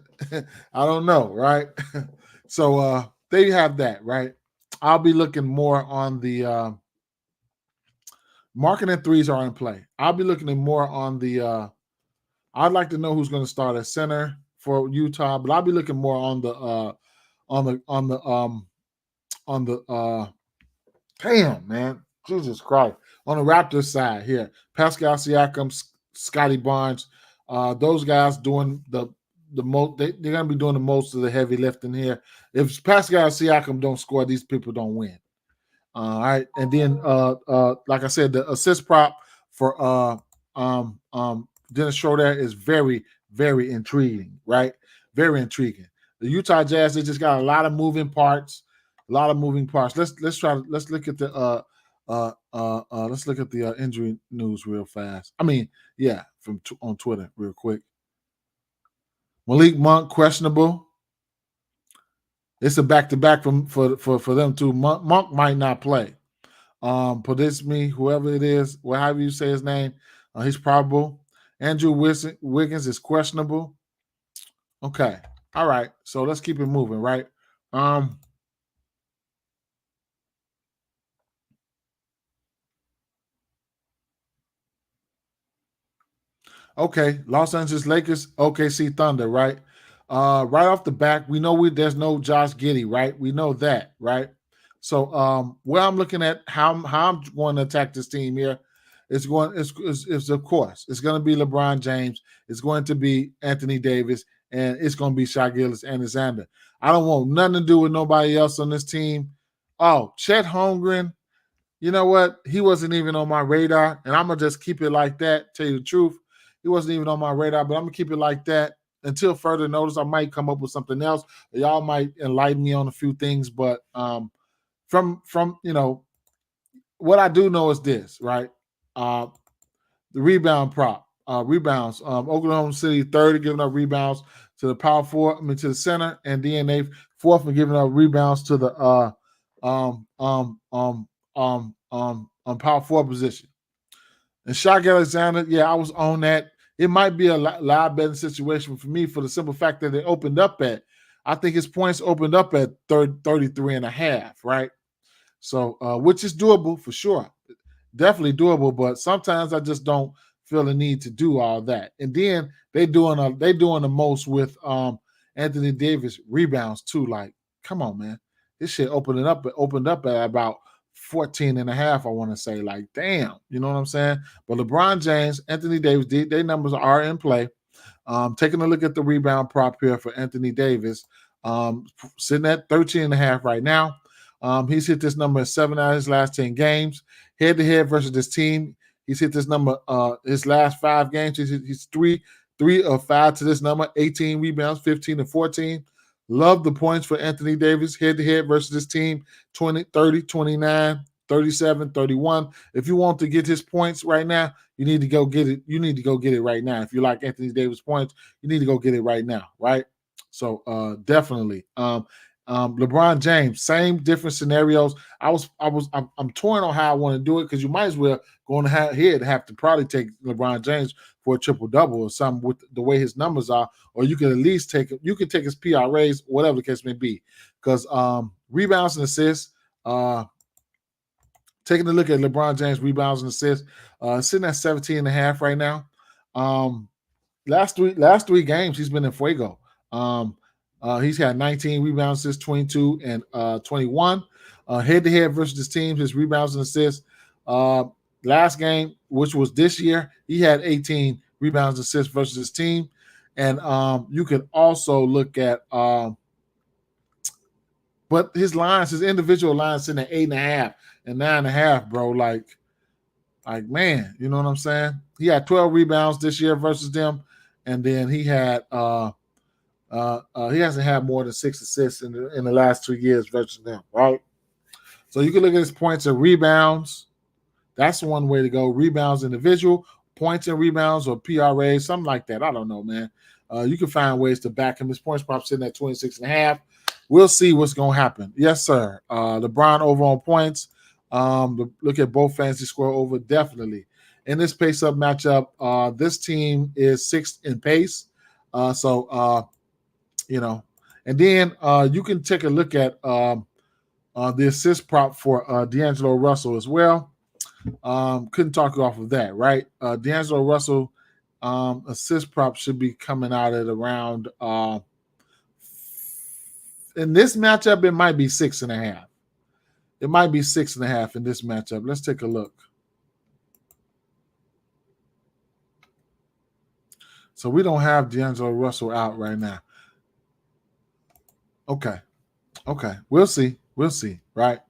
I don't know, right? So there you have that, right? I'll be looking more on the Markkanen threes are in play. I'll be looking at more on the I'd like to know who's going to start at center for Utah, but I'll be looking more on the damn, man. Jesus Christ. On the Raptors side here, Pascal Siakam, Scotty Barnes, those guys doing the most. They're going to be doing the most of the heavy lifting here. If Pascal Siakam don't score, these people don't win. All right, and then like I said, the assist prop for Dennis Schroeder is very, very intriguing, right? Very intriguing. The Utah Jazz, they just got a lot of moving parts. Let's look at the injury news real fast. On Twitter real quick. Malik Monk questionable. It's a back-to-back for them too. Monk might not play. Podisme, whoever it is, however you say his name, he's probable. Andrew Wiggins is questionable. Okay. All right. So let's keep it moving, right? Okay. Los Angeles Lakers, OKC Thunder, right? Right off the back, we know there's no Josh Giddey, right? We know that, right? So where I'm looking at how I'm going to attack this team here, it's of course it's going to be LeBron James, it's going to be Anthony Davis, and it's going to be Shai Gilgeous-Alexander. I don't want nothing to do with nobody else on this team. Oh, Chet Holmgren, you know what? He wasn't even on my radar, and I'm gonna just keep it like that. Tell you the truth, he wasn't even on my radar, but I'm gonna keep it like that until further notice. I might come up with something else. Y'all might enlighten me on a few things, but from what I do know is this, right? The rebound prop, rebounds. Oklahoma City third, giving up rebounds to the power forward, to the center, and DNA fourth for giving up rebounds to the power forward position. And Shai Gilgeous-Alexander, yeah, I was on that. It might be a live betting situation for me for the simple fact that it opened up I think his points opened up at 33.5, right? So, which is doable for sure. Definitely doable, but sometimes I just don't feel the need to do all that. And then they doing the most with Anthony Davis rebounds too. Like, come on, man. This shit opened up at about 14.5, I want to say. Like, damn, you know what I'm saying? But LeBron James, Anthony Davis, their numbers are in play. Taking a look at the rebound prop here for Anthony Davis, sitting at 13.5 right now. He's hit this number in 7 out of his last 10 games. Head-to-head versus this team, he's hit this number his last 5 games. He's 3 of 5 to this number, 18 rebounds, 15 and 14. Love the points for Anthony Davis head-to-head versus this team, 20, 30, 29, 37, 31. If you want to get his points right now, you need to go get it. You need to go get it right now. If you like Anthony Davis points, you need to go get it right now, right? So definitely. LeBron James, same different scenarios. I'm torn on how I want to do it because you might as well go on ahead have to probably take LeBron James for a triple double or something with the way his numbers are, or you can at least take his PRAs, whatever the case may be. Because rebounds and assists, taking a look at LeBron James rebounds and assists, sitting at 17.5 right now. Last three games he's been in fuego. He's had 19 rebounds, assists, 22 and 21. Head-to-head versus his teams, his rebounds and assists. Last game, which was this year, he had 18 rebounds and assists versus his team. And you can also look at but his individual lines sitting at 8.5 and 9.5, bro. Like man, you know what I'm saying? He had 12 rebounds this year versus them, and then he had he hasn't had more than 6 assists in the last 2 years versus them, right? So you can look at his points and rebounds. That's one way to go. Rebounds individual, points and rebounds, or PRA, something like that. I don't know, man. You can find ways to back him. His points prop sitting at 26.5. We'll see what's going to happen. Yes, sir. LeBron over on points. Look at both fantasy score over, definitely. In this pace-up matchup, this team is 6th in pace. You know, and then you can take a look at the assist prop for D'Angelo Russell as well. Couldn't talk you off of that, right? D'Angelo Russell assist prop should be coming out at around in this matchup, it might be 6.5. It might be 6.5 in this matchup. Let's take a look. So we don't have D'Angelo Russell out right now. Okay. We'll see, right?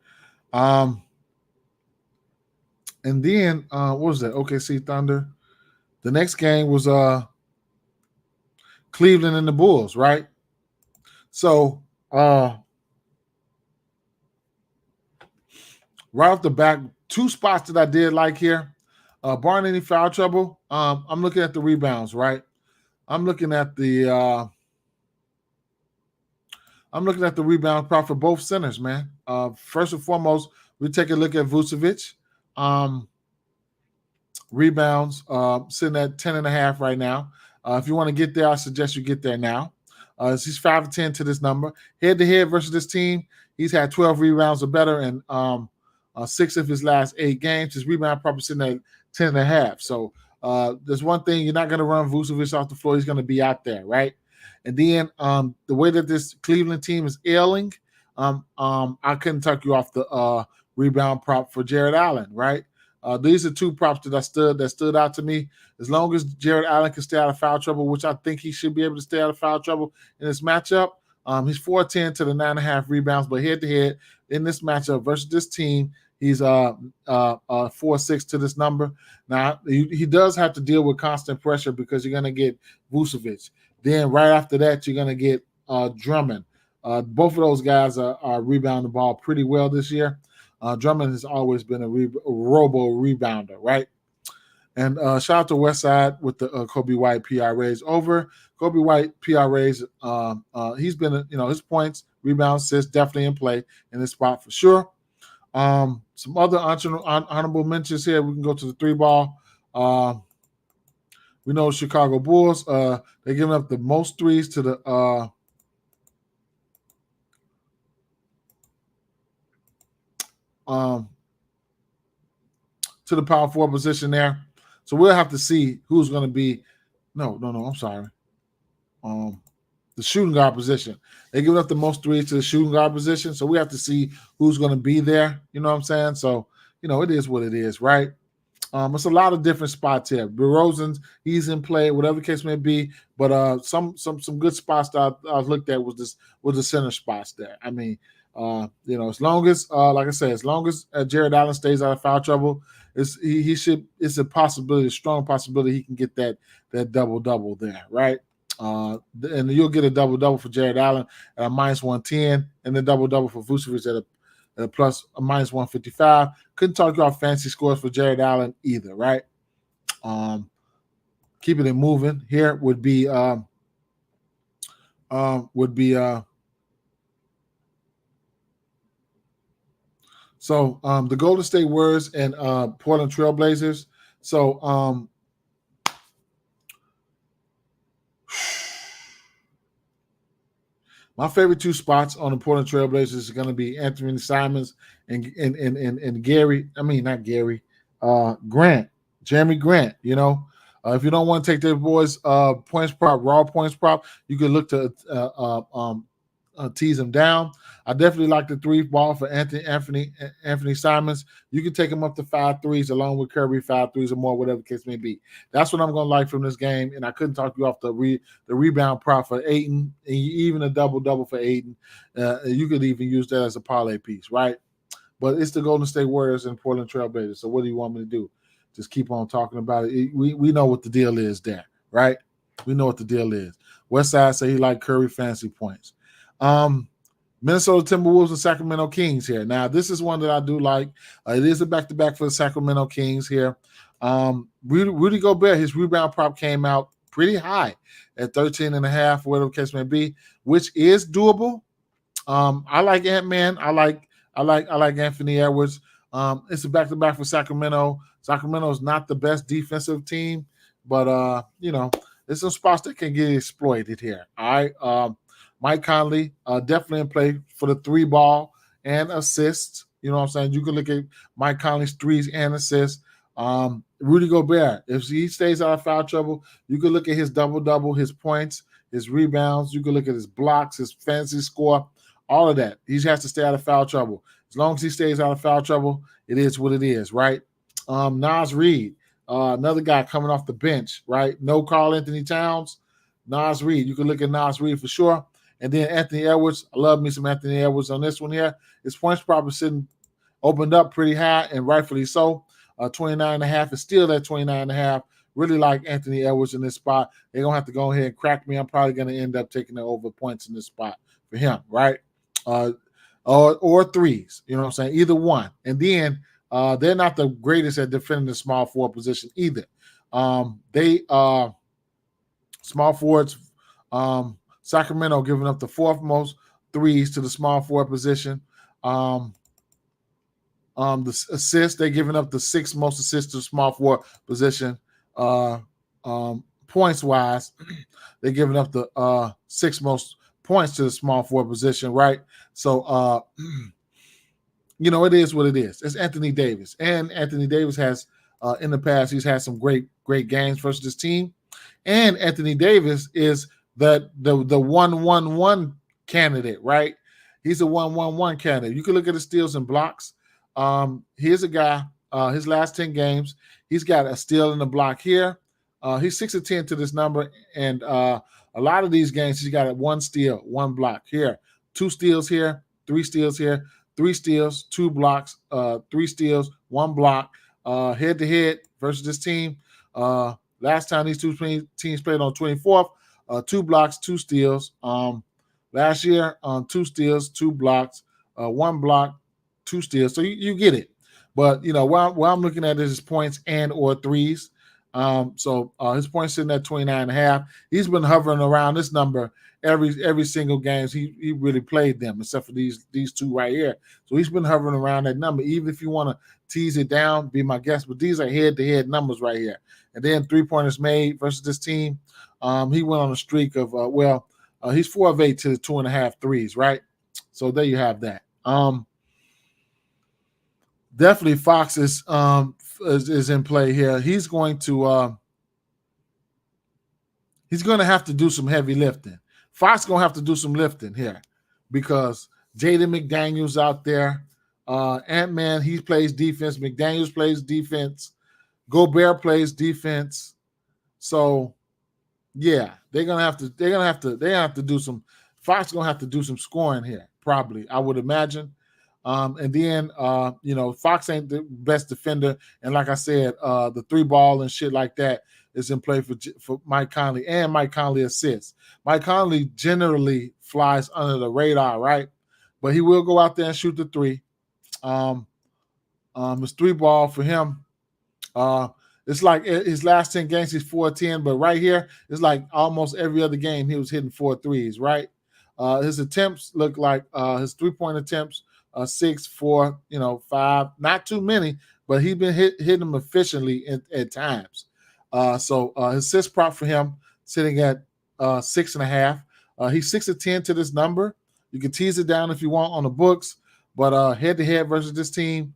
And then what was that? OKC Thunder. The next game was Cleveland and the Bulls, right? So right off the back, 2 spots that I did like here. Barring any foul trouble, I'm looking at the rebounds, right? I'm looking at the rebound prop for both centers, man. First and foremost, we take a look at Vucevic. Rebounds sitting at 10.5 right now. If you want to get there, I suggest you get there now. He's 5 of 10 to this number. Head-to-head versus this team, he's had 12 rebounds or better in 6 of his last 8 games. His rebound prop is sitting at 10.5. So there's one thing, you're not going to run Vucevic off the floor. He's going to be out there, right? And then the way that this Cleveland team is ailing, I couldn't tuck you off the rebound prop for Jared Allen, right? These are 2 props that stood out to me. As long as Jared Allen can stay out of foul trouble, which I think he should be able to stay out of foul trouble in this matchup, he's 4-10 to the 9.5 rebounds, but head-to-head in this matchup versus this team, he's 4-6 to this number. Now, he does have to deal with constant pressure because you're going to get Vucevic. Then right after that, you're going to get Drummond. Both of those guys are rebounding the ball pretty well this year. Drummond has always been a robo rebounder, right? And shout out to Westside with the Kobe White PRAs over. Kobe White PRAs, he's been, his points, rebounds, assists definitely in play in this spot for sure. Some other honorable mentions here. We can go to the 3-ball. We know Chicago Bulls, they're giving up the most threes to the power forward position there. So we'll have to see who's going to be. No, I'm sorry. The shooting guard position. They're giving up the most threes to the shooting guard position. So we have to see who's going to be there. You know what I'm saying? So, it is what it is, right? It's a lot of different spots here. DeRozan, he's in play, whatever the case may be. But some good spots that I've looked at was the center spots there. I mean, As long as, like I said, as long as Jared Allen stays out of foul trouble, he should. It's a possibility, a strong possibility, he can get that double there, right? And you'll get a double for Jared Allen at a -110, and the double for Vucevic at a plus a -155. Couldn't talk about fancy scores for Jared Allen either, right? Keeping it moving here would be So the Golden State Warriors and Portland Trailblazers. So my favorite two spots on the Portland Trailblazers is going to be Anthony Simons and Gary. I mean, not Gary. Grant, Jeremy Grant. If you don't want to take their boys' points prop, raw points prop, you can look to tease them down. I definitely like the 3 ball for Anthony Simons. You can take him up to 5 threes along with Kirby, 5 threes or more, whatever the case may be. That's what I'm going to like from this game. And I couldn't talk you off the rebound prop for Ayton, and even a double for Ayton. You could even use that as a parlay piece, right? But it's the Golden State Warriors and Portland Trailblazers. So what do you want me to do? Just keep on talking about it. We know what the deal is there, right? We know what the deal is. Westside say he like Curry fantasy points. Minnesota Timberwolves and Sacramento Kings here. Now, this is one that I do like. It is a back-to-back for the Sacramento Kings here. Rudy Gobert, his rebound prop came out pretty high at 13.5, whatever the case may be, which is doable. I like Ant-Man. I like Anthony Edwards. It's a back-to-back for Sacramento. Sacramento is not the best defensive team, but there's some spots that can get exploited here. All right. Mike Conley, definitely in play for the 3 ball and assists. You know what I'm saying? You can look at Mike Conley's 3s and assists. Rudy Gobert, if he stays out of foul trouble, you can look at his double-double, his points, his rebounds. You can look at his blocks, his fantasy score, all of that. He has to stay out of foul trouble. As long as he stays out of foul trouble, it is what it is, right? Nas Reed, another guy coming off the bench, right? No Karl Anthony Towns, Nas Reed. You can look at Nas Reed for sure. And then Anthony Edwards. I love me some Anthony Edwards on this one here. His points probably opened up pretty high, and rightfully so. 29.5 is still at 29.5. Really like Anthony Edwards in this spot. They're going to have to go ahead and crack me. I'm probably going to end up taking the over points in this spot for him, right? Or threes, you know what I'm saying? Either one. And then they're not the greatest at defending the small forward position either. They small forwards, Sacramento giving up the 4th most threes to the small forward position. The assists, they're giving up the 6th most assists to the small forward position. Points wise, they're giving up the 6th most points to the small forward position, right? So it is what it is. It's Anthony Davis. And Anthony Davis has in the past, he's had some great games versus this team. And Anthony Davis is the 1-1-1 candidate, right? He's a 1-1-1 candidate. You can look at his steals and blocks. Here's a guy, his last 10 games, he's got a steal and a block here. He's 6 of 10 to this number, and a lot of these games he's got 1 steal, 1 block here, 2 steals here, 3 steals here, 3 steals, 2 blocks, 3 steals, 1 block, head-to-head versus this team. Last time these two teams played on 24th, 2 blocks, 2 steals. Last year, 2 steals, 2 blocks, 1 block, 2 steals. So you get it. But, what I'm looking at is his points and or threes. So his points sitting at 29.5. He's been hovering around this number every single game. He really played them, except for these 2 right here. So he's been hovering around that number. Even if you want to tease it down, be my guest. But these are head-to-head numbers right here. And then 3-pointers made versus this team. He went on a streak of he's 4 of 8 to the 2.5 threes, right? So there you have that. Definitely Fox is in play here. He's going to have to do some heavy lifting. Fox going to have to do some lifting here because Jaden McDaniels out there. Ant-Man, he plays defense. McDaniels plays defense. Gobert plays defense. So yeah, they're gonna have to do some. Fox gonna have to do some scoring here. probably, I would imagine. And then Fox ain't the best defender, and like I said, the 3-ball and shit like that is in play for Mike Conley, and Mike Conley assists. Mike Conley generally flies under the radar, right? But he will go out there and shoot the 3. It's 3-ball for him. It's like his last 10 games, he's 4-10, but right here, it's like almost every other game he was hitting 4 threes, right? His attempts look like his 3-point attempts 6, 4, 5, not too many, but he's been hitting them efficiently at times. So his assist prop for him sitting at 6.5. He's 6 of 10 to this number. You can tease it down if you want on the books, but head to head versus this team,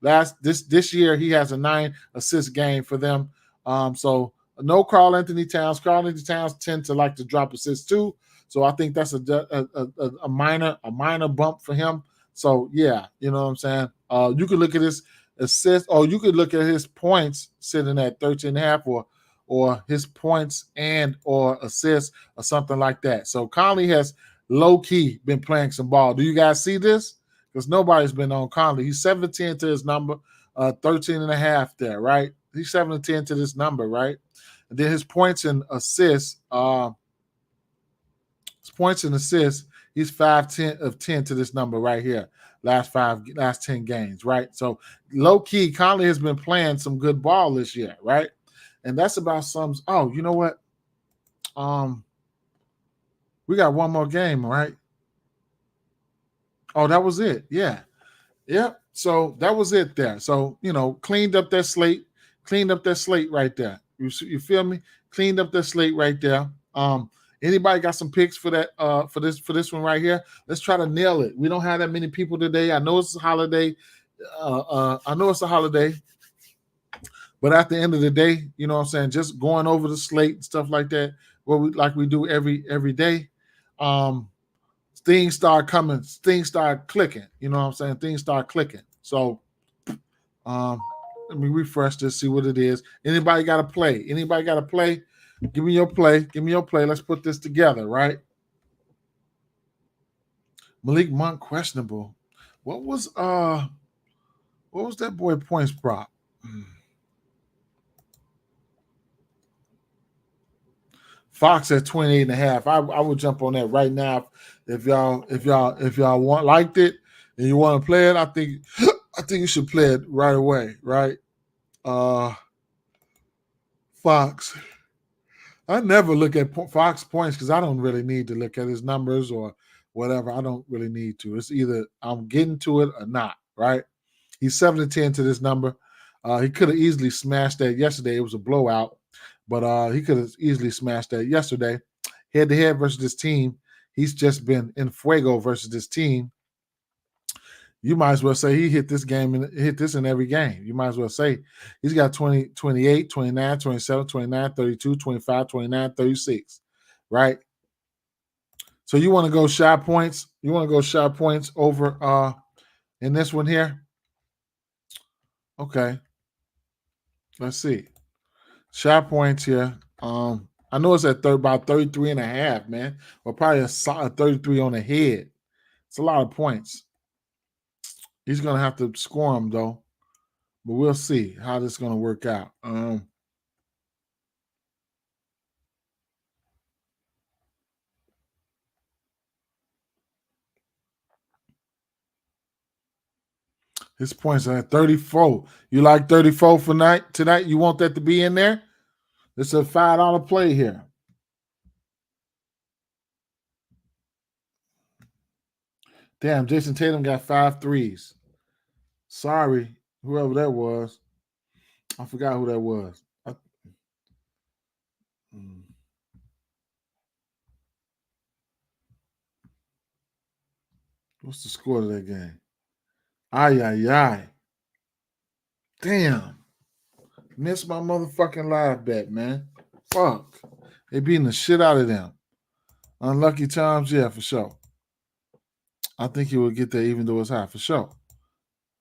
this year he has a 9 assist game for them. So no Karl Anthony Towns. Karl Anthony Towns tend to like to drop assists too. So I think that's a minor bump for him. So yeah, you know what I'm saying. You could look at his assists, or you could look at his points sitting at 13.5, or his points and or assists or something like that. So Conley has low key been playing some ball. Do you guys see this? Because nobody's been on Conley. He's 7-10 to his number, 13.5 there, right? He's 7-10 to this number, right? And then his points and assists, he's 5-10 of 10 to this number right here. Last 10 games, right? So low key, Conley has been playing some good ball this year, right? And that's about some. Oh, you know what? We got one more game, right? Oh, that was it. Yeah. Yep. So that was it there. So, cleaned up that slate right there. You feel me? Cleaned up that slate right there. Anybody got some picks for that for this one right here? Let's try to nail it. We don't have that many people today. I know it's a holiday. But at the end of the day, you know what I'm saying, just going over the slate and stuff like that, like we do every day. Things start coming, things start clicking. You know what I'm saying? Things start clicking. So let me refresh this, see what it is. Anybody got to play? Anybody got to play? Give me your play. Give me your play. Let's put this together, right? Malik Monk questionable. What was that boy points prop? Fox at 28.5. I would jump on that right now if y'all liked it and you want to play it. I think you should play it right away, right? Fox. I never look at Fox points because I don't really need to look at his numbers or whatever. I don't really need to. It's either I'm getting to it or not, right? He's 7-10 to this number. He could have easily smashed that yesterday. It was a blowout, but he could have easily smashed that yesterday. Head-to-head versus this team, he's just been in fuego versus this team. You might as well say he hit this in every game. You might as well say he's got 20, 28, 29, 27, 29, 32, 25, 29, 36, right? So you want to go shot points? You want to go shot points over in this one here? Okay. Let's see. Shot points here. I know it's at about 33.5, man. Or probably a solid 33 on the head. It's a lot of points. He's going to have to score them, though. But we'll see how this is going to work out. His points are at 34. You like 34 for tonight? You want that to be in there? It's a $5 play here. Damn, Jason Tatum got 5 threes. Sorry, whoever that was. I forgot who that was. What's the score of that game? Ay. Damn. Missed my motherfucking live bet, man. Fuck. They beating the shit out of them. Unlucky times, yeah, for sure. I think he will get there even though it's high, for sure.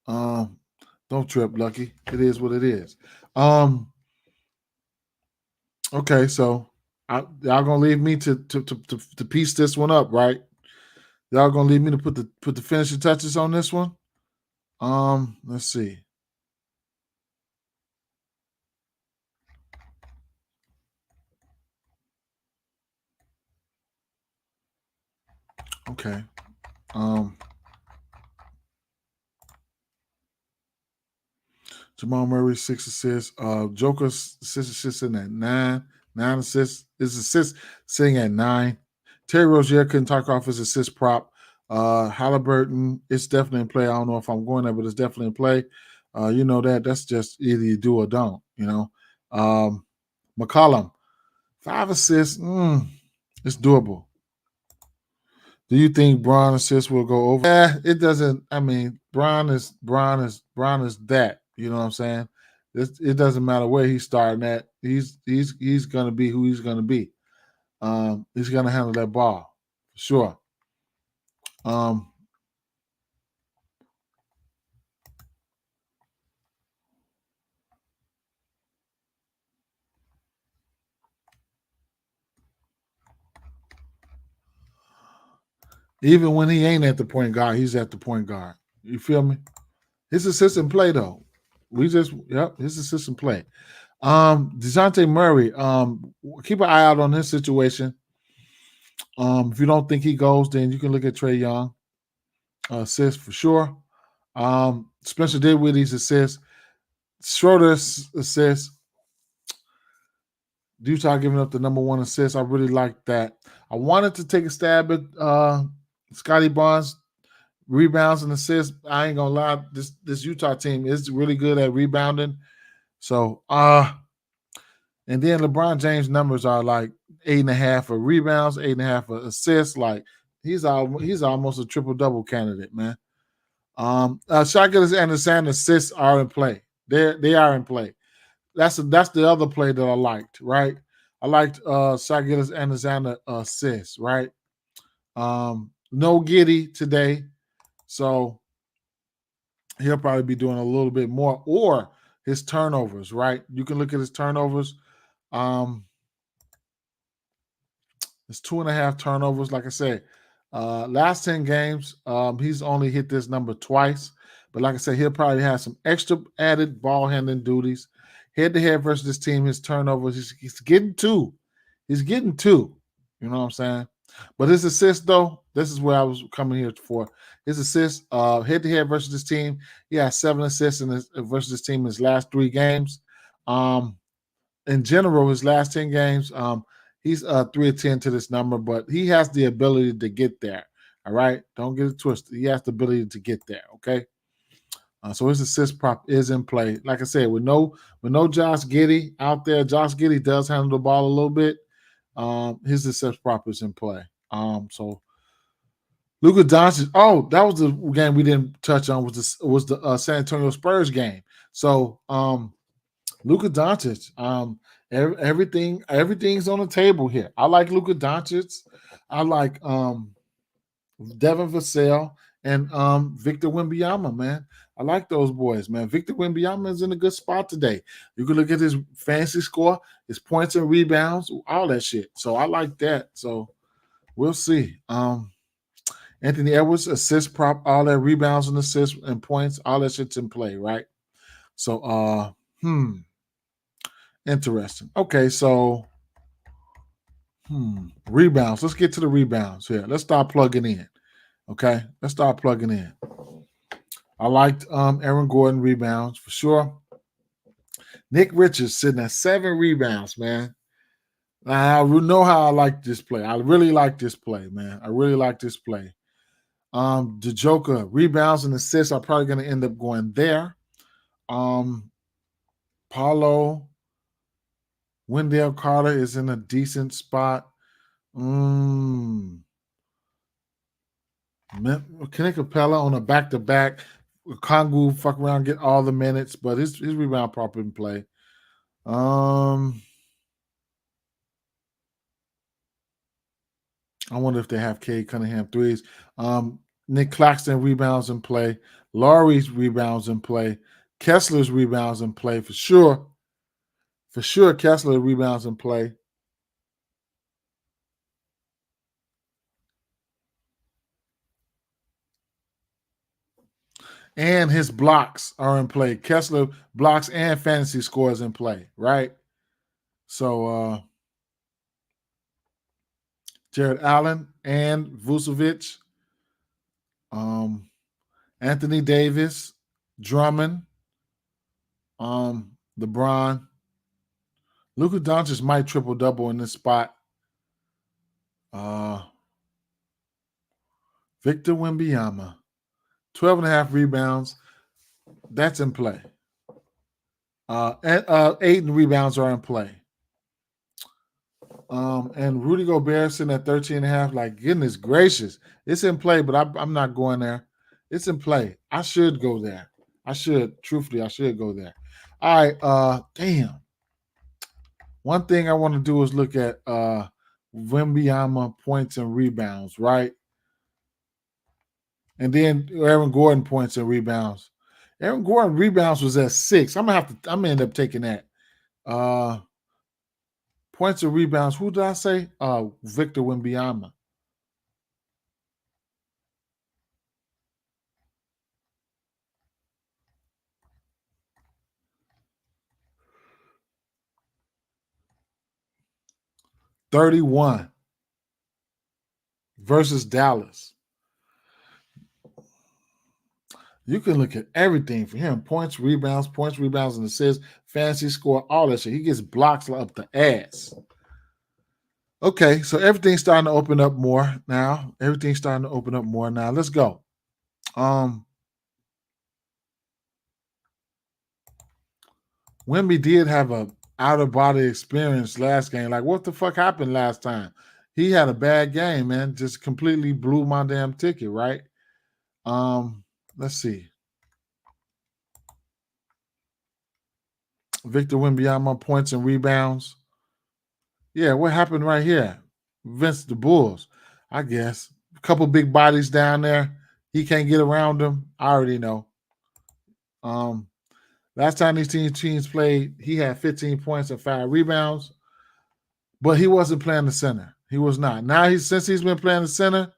Don't trip, Lucky. It is what it is. Okay, so y'all gonna leave me to piece this one up, right? Y'all gonna leave me to put the finishing touches on this one? Let's see. Okay. Jamal Murray, 6 assists. Joker, 6 assists in at 9. 9 assists. His assist sitting at 9. Terry Rozier couldn't talk off his assist prop. Halliburton, it's definitely in play. I don't know if I'm going there, but it's definitely in play. You know that's just either you do or don't, you know. McCollum, 5 assists. It's doable. Do you think Braun assists will go over? It doesn't. I mean, Braun is that. You know what I'm saying? It doesn't matter where he's starting at. He's gonna be who he's gonna be. He's gonna handle that ball for sure. Even when he ain't at the point guard, he's at the point guard. You feel me? His assistant play though. His assistant play. DeJounte Murray. Keep an eye out on this situation. If you don't think he goes, then you can look at Trae Young. Assist for sure. Spencer Dinwiddie's assist. Schroeder's assist. Utah giving up the number 1 assist. I really like that. I wanted to take a stab at Scotty Barnes rebounds and assists. I ain't gonna lie, this Utah team is really good at rebounding. So and then LeBron James numbers are like 8.5 for rebounds, 8.5 for assists. Like he's almost a triple double candidate, man. Shot getters and assists are in play. They are in play. That's the other play that I liked, right? I liked shot getters and assists, right? No Giddy today, so he'll probably be doing a little bit more, or his turnovers, right? You can look at his turnovers. It's 2.5 turnovers. Like I said, last 10 games, he's only hit this number twice. But like I said, he'll probably have some extra added ball handling duties. Head to head versus this team, his turnovers, he's getting 2. He's getting 2. You know what I'm saying? But his assist, though, this is where I was coming here for. His assist, head to head versus this team, he has 7 assists versus this team in his last 3 games. In general, his last 10 games, he's 3 of 10 to this number, but he has the ability to get there. All right, don't get it twisted. He has the ability to get there. Okay, so his assist prop is in play. Like I said, with no Josh Giddey out there, Josh Giddey does handle the ball a little bit. His assist prop is in play. So Luka Doncic. Oh, that was the game we didn't touch on. Was the San Antonio Spurs game? So Luka Doncic. Everything's on the table here. I like Luka Doncic. I like Devin Vassell and Victor Wembanyama, man. I like those boys, man. Victor Wembanyama is in a good spot today. You can look at his fantasy score, his points and rebounds, all that shit. So I like that. So we'll see. Anthony Edwards, assist prop, all that rebounds and assists and points, all that shit's in play, right? So interesting. Okay, so rebounds. Let's get to the rebounds here. Let's start plugging in. Okay, let's start plugging in. I liked Aaron Gordon rebounds for sure. Nick Richards sitting at 7 rebounds, man. I know how I like this play. I really like this play, man. I really like this play. The Joker rebounds and assists are probably going to end up going there. Paulo Wendell Carter is in a decent spot. Kenny Capella on a back-to-back. Kongu fuck around, get all the minutes, but his rebound prop in play. I wonder if they have Cade Cunningham threes. Nick Claxton rebounds in play. Laurie's rebounds in play. Kessler's rebounds in play for sure. For sure, Kessler rebounds in play. and his blocks are in play. Kessler blocks and fantasy scores in play, right? So Jared Allen and Vucevic, Anthony Davis, Drummond, LeBron. Luka Doncic might triple-double in this spot. Victor Wembanyama, 12.5 rebounds. That's in play. And 8 rebounds are in play. And Rudy Gobert sitting at 13.5. Like, goodness gracious. It's in play, but I'm not going there. It's in play. I should go there. Truthfully, I should go there. All right, damn. One thing I want to do is look at Wembanyama points and rebounds, right? And then Aaron Gordon points and rebounds. Aaron Gordon rebounds was at 6. I'm gonna end up taking that. Points and rebounds. Who did I say? Victor Wembanyama. $31 versus Dallas. You can look at everything for him. Points, rebounds, and assists, fantasy score, all that shit. He gets blocks up the ass. Okay, so everything's starting to open up more now. Let's go. Wemby did have a out-of-body experience last game. Like, what the fuck happened last time? He had a bad game, man. Just completely blew my damn ticket, right? Let's see. Victor Wembanyama points and rebounds. Yeah, what happened right here? Vince the Bulls, I guess. A couple big bodies down there. He can't get around them. I already know. Last time these teams played, he had 15 points and 5 rebounds, but he wasn't playing the center. He was not. Now since he's been playing the center,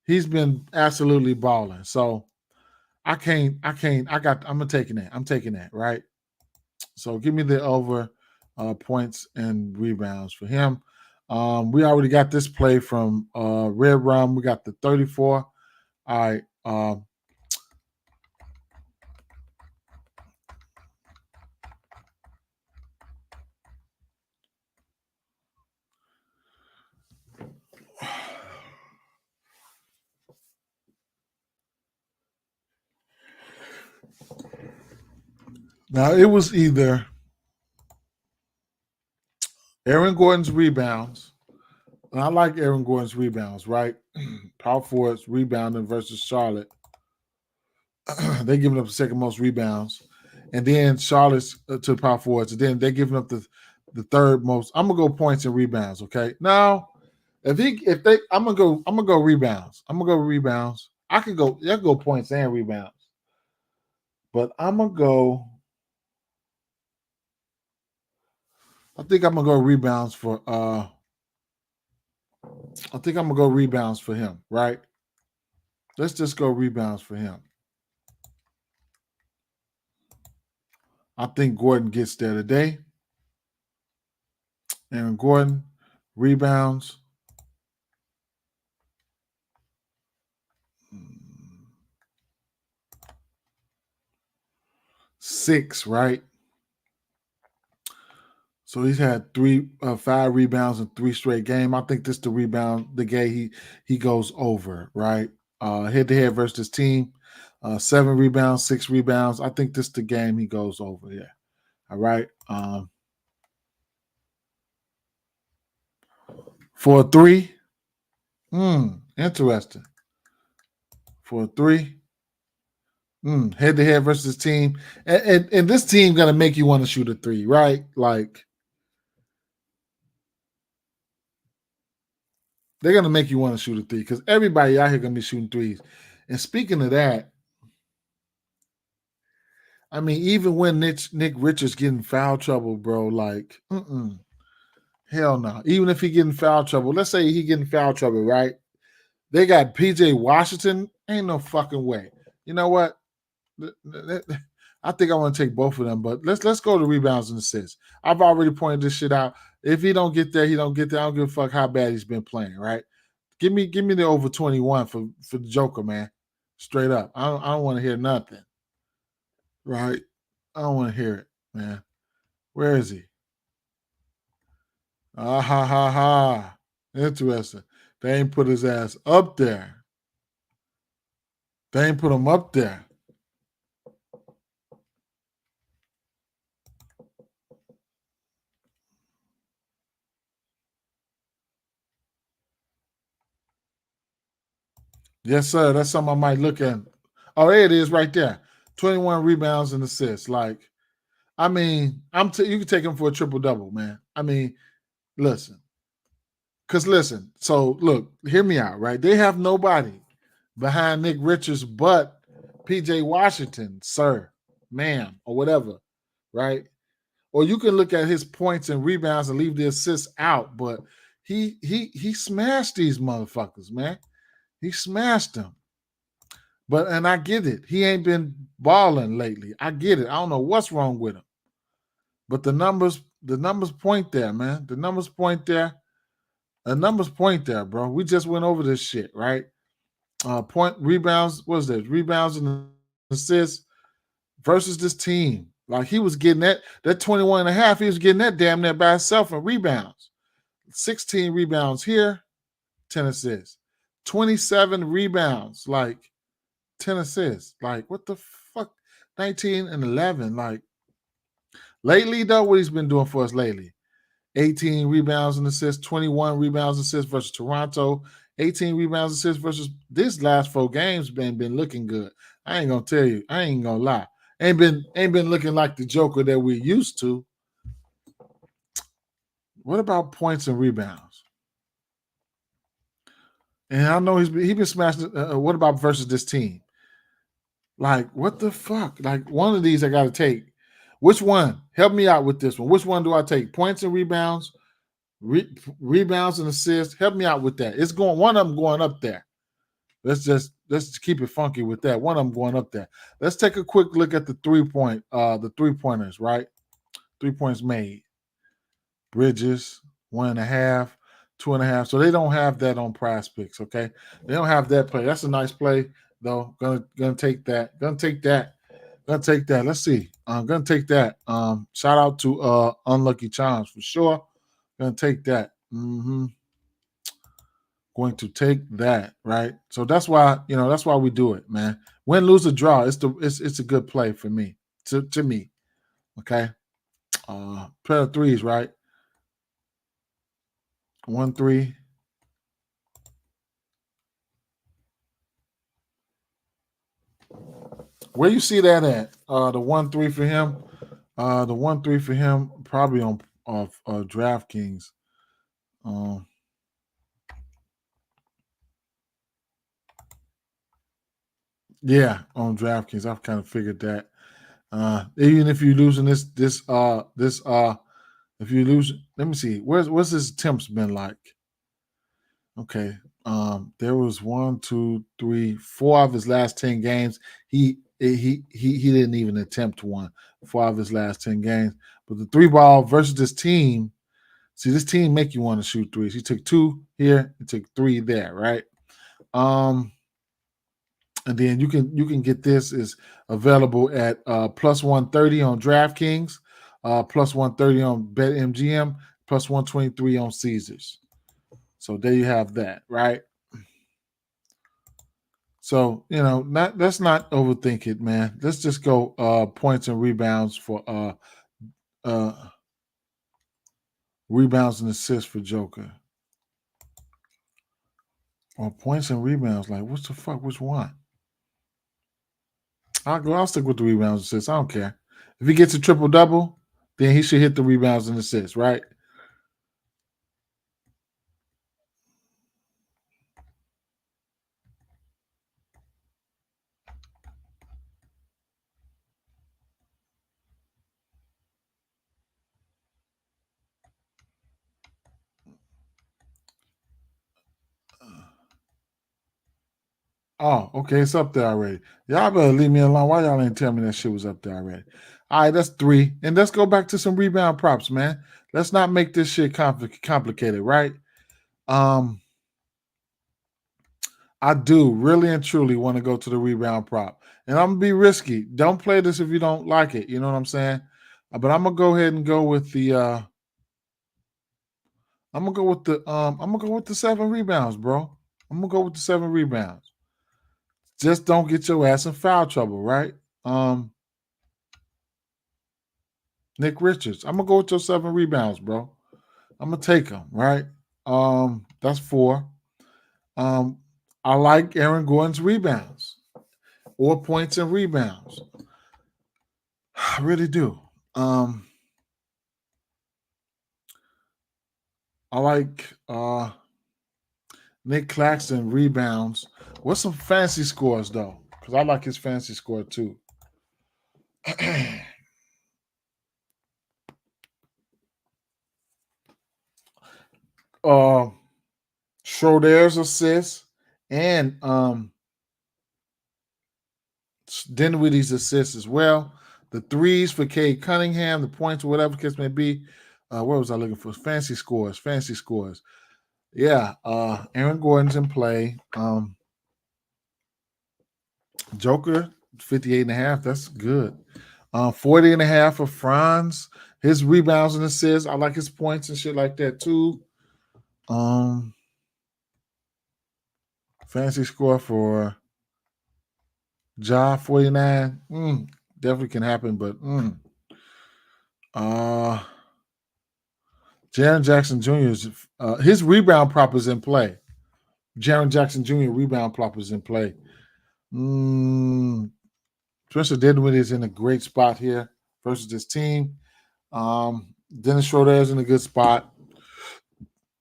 he's been absolutely balling. So I'm taking that. I'm taking that, right? So give me the over points and rebounds for him. We already got this play from Red Rum. We got the 34. All right. Now, it was either Aaron Gordon's rebounds. And I like Aaron Gordon's rebounds, right? Power forwards rebounding versus Charlotte. They're giving up the second most rebounds. And then Charlotte's to power forwards. And then they're giving up the third most. I'm gonna go points and rebounds, okay? Now, I'm gonna go rebounds. I can go points and rebounds. But I'm gonna go. I think I'm gonna go rebounds for him, right? Let's just go rebounds for him. I think Gordon gets there today. Aaron Gordon, rebounds. Six, right? So he's had 5 rebounds in 3 straight games. I think this the game he goes over, right? Head-to-head versus his team. 7 rebounds, 6 rebounds. I think this the game he goes over here. All right. For a 3. Interesting. For a 3. Head-to-head versus his team. And this team gonna make you want to shoot a 3, right? Like, they're going to make you want to shoot a 3 because everybody out here going to be shooting 3s. And speaking of that, I mean, even when Nick Richards getting foul trouble, bro, like, hell no. Even if he getting foul trouble, let's say he getting foul trouble, right? They got PJ Washington. Ain't no fucking way. You know what? I think I want to take both of them, but let's go to rebounds and assists. I've already pointed this shit out. If he don't get there, he don't get there. I don't give a fuck how bad he's been playing, right? Give me the over 21 for the Joker, man. Straight up. I don't want to hear nothing. Right? I don't want to hear it, man. Where is he? Ah ha ha ha. Interesting. They ain't put his ass up there. They ain't put him up there. Yes, sir. That's something I might look at. Oh, there it is right there. 21 rebounds and assists. Like, I mean, you can take him for a triple double, man. I mean, listen. Listen, so look, hear me out, right? They have nobody behind Nick Richards but PJ Washington, sir, ma'am, or whatever, right? Or you can look at his points and rebounds and leave the assists out, but he smashed these motherfuckers, man. He smashed them. And I get it. He ain't been balling lately. I get it. I don't know what's wrong with him. But the numbers point there, man. The numbers point there. The numbers point there, bro. We just went over this shit, right? Point rebounds, what is this? Rebounds and assists versus this team. Like he was getting that 21 and a half, he was getting that damn near by himself in rebounds. 16 rebounds here, 10 assists. 27 rebounds, like 10 assists. Like, what the fuck? 19 and 11. Like, lately, though, what he's been doing for us lately? 18 rebounds and assists, 21 rebounds and assists versus Toronto, 18 rebounds and assists versus this last 4 games been looking good. I ain't gonna tell you, I ain't gonna lie. Ain't been looking like the Joker that we're used to. What about points and rebounds? And I know he's been smashing. What about versus this team? Like, what the fuck? Like, one of these I got to take. Which one? Help me out with this one. Which one do I take? Points and rebounds, rebounds and assists. Help me out with that. It's going. One of them going up there. Let's keep it funky with that. One of them going up there. Let's take a quick look at the 3-pointers, right? 3 points made. Bridges, 1.5, 2.5. So they don't have that on PrizePicks, okay? They don't have that play. That's a nice play, though. Gonna take that. Gonna take that. Let's see. I'm gonna take that. Shout out to Unlucky Charms for sure. Gonna take that. Going to take that, right? So that's why we do it, man. Win, lose, or draw. It's a good play for me. To me. Okay. Pair of threes, right? 1-3. Where you see that at? The 1-3 for him. The 1-3 for him probably on DraftKings. Yeah, on DraftKings. I've kind of figured that. Even if you're losing if you lose, let me see. What's his attempts been like? Okay. There was 1, 2, 3, 4 of his last 10 games. He didn't even attempt one. 4 of his last 10 games. But the 3-ball versus this team, see, this team make you want to shoot threes. He took 2 here, he took 3 there, right? And then you can get this is available at plus 130 on DraftKings, plus 130 on BetMGM, plus 123 on Caesars. So there you have that, right? So let's not overthink it, man. Let's just go points and rebounds for rebounds and assists for Joker. Or points and rebounds, like what's the fuck? Which one? I'll stick with the rebounds and assists. I don't care. If he gets a triple double, then he should hit the rebounds and assists, right? Oh, okay, it's up there already. Y'all better leave me alone. Why y'all ain't tell me that shit was up there already? All right, that's 3. And let's go back to some rebound props, man. Let's not make this shit complicated, right? I do really and truly want to go to the rebound prop. And I'm gonna be risky. Don't play this if you don't like it. You know what I'm saying? But I'm gonna go ahead and go with the I'm gonna go with the 7 rebounds, bro. I'm gonna go with the 7 rebounds. Just don't get your ass in foul trouble, right? Nick Richards. I'm gonna go with your 7 rebounds, bro. I'm gonna take them, right? That's 4. Um, I like Aaron Gordon's rebounds or points and rebounds. I really do. I like Nick Claxton rebounds. What's some fancy scores though? Because I like his fancy score too. Schroeder's assists and Dinwiddie's assists as well. The threes for Cade Cunningham, the points, whatever the case may be. What was I looking for? Fancy scores. Fancy scores. Yeah. Aaron Gordon's in play. Joker, 58.5. That's good. 40.5 for Franz. His rebounds and assists. I like his points and shit like that too. Fancy score for Ja, 49. Definitely can happen, but Jaren Jackson Jr.'s his rebound prop is in play. Jaren Jackson Jr. rebound prop is in play. Spencer Dinwiddie is in a great spot here versus this team. Dennis Schroeder is in a good spot.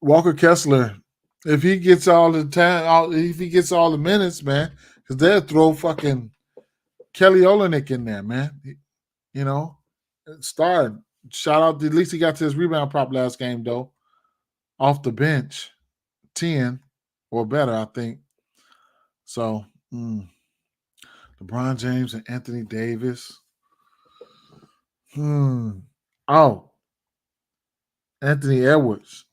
Walker Kessler, if he gets all the time, if he gets all the minutes, man, because they'll throw fucking Kelly Olynyk in there, man. You know, started. Shout out, at least he got to his rebound prop last game, though. Off the bench, 10 or better, I think. So, LeBron James and Anthony Davis. Oh, Anthony Edwards.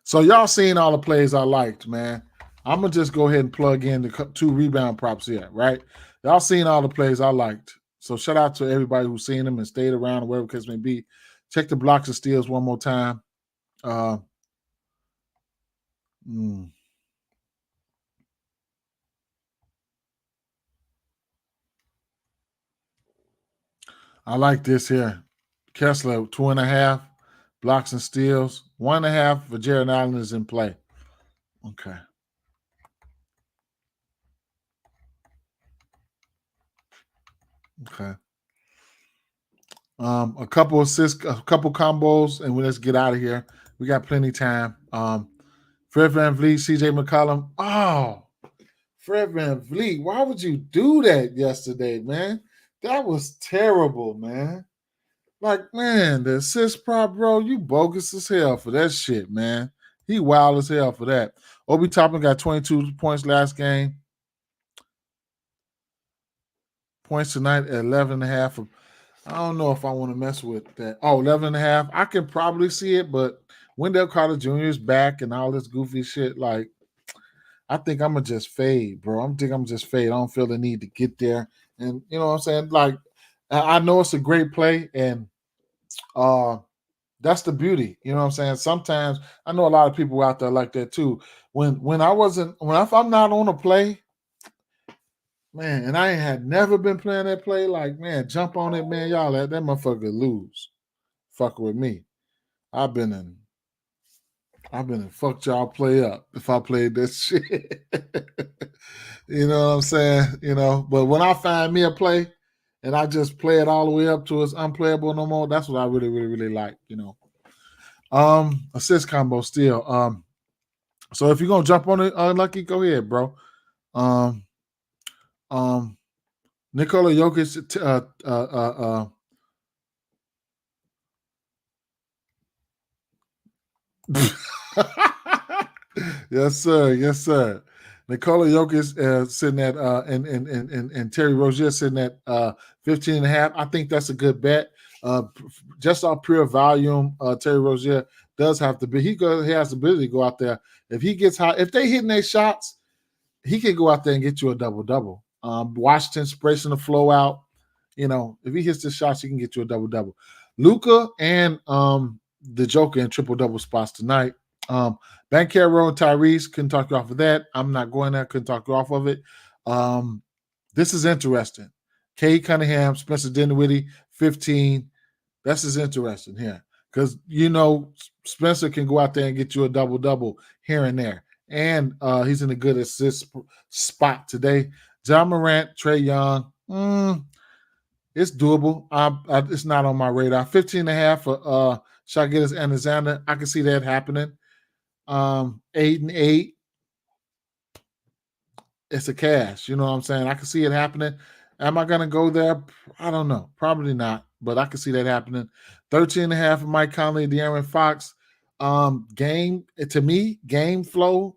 So y'all seen all the plays I liked, man. I'm gonna just go ahead and plug in the 2 rebound props here, right? Y'all seen all the plays I liked. So shout out to everybody who's seen them and stayed around, or whatever the case may be. Check the blocks and steals one more time. I like this here. Kessler, 2.5 blocks and steals. 1.5 for Jared Allen is in play. Okay. Okay. A couple assists, a couple combos, and let's get out of here. We got plenty of time. Fred VanVleet, CJ McCollum. Oh, Fred VanVleet, why would you do that yesterday, man? That was terrible, man. Like, man, the assist prop, bro, you bogus as hell for that shit, man. He wild as hell for that. Obi Toppin got 22 points last game. Points tonight at 11.5. I don't know if I want to mess with that. Oh, 11.5. I can probably see it, but Wendell Carter Jr. is back and all this goofy shit. Like, I think I'm going to just fade, bro. I'm just fade. I don't feel the need to get there. And you know what I'm saying? Like, I know it's a great play, and that's the beauty. You know what I'm saying? Sometimes I know a lot of people out there like that too. When if I'm not on a play, man, and I had never been playing that play, like, man, jump on it, man. Y'all let that motherfucker lose. Fuck with me. I've been in fuck y'all play up if I played this shit. You know what I'm saying? You know, but when I find me a play and I just play it all the way up to it's unplayable no more, that's what I really, really, really like, you know. Assist combo still. So if you're gonna jump on it, Unlucky, go ahead, bro. Nikola Jokic, Yes, sir. Yes, sir. Nikola Jokic sitting at and Terry Rozier sitting at 15 and a half. I think that's a good bet. Just off pure volume, Terry Rozier does have to be. He has the ability to go out there. If he gets hot, if they hitting their shots, he can go out there and get you a double double. Washington spraying the flow out. If he hits the shots, he can get you a double double. Luka and the Joker in triple double spots tonight. Bankero and Tyrese couldn't talk you off of that. I'm not going there. Couldn't talk you off of it. This is interesting. Kay Cunningham, Spencer Dinwiddie, 15. This is interesting here because Spencer can go out there and get you a double double here and there, and he's in a good assist spot today. John Morant, Trae Young, it's doable. It's not on my radar. 15 and a half for Shai Alexander. I can see that happening. 8 and 8. It's a cash. You know what I'm saying? I can see it happening. Am I going to go there? I don't know. Probably not, but I can see that happening. 13 and a half for Mike Conley, De'Aaron Fox. Game flow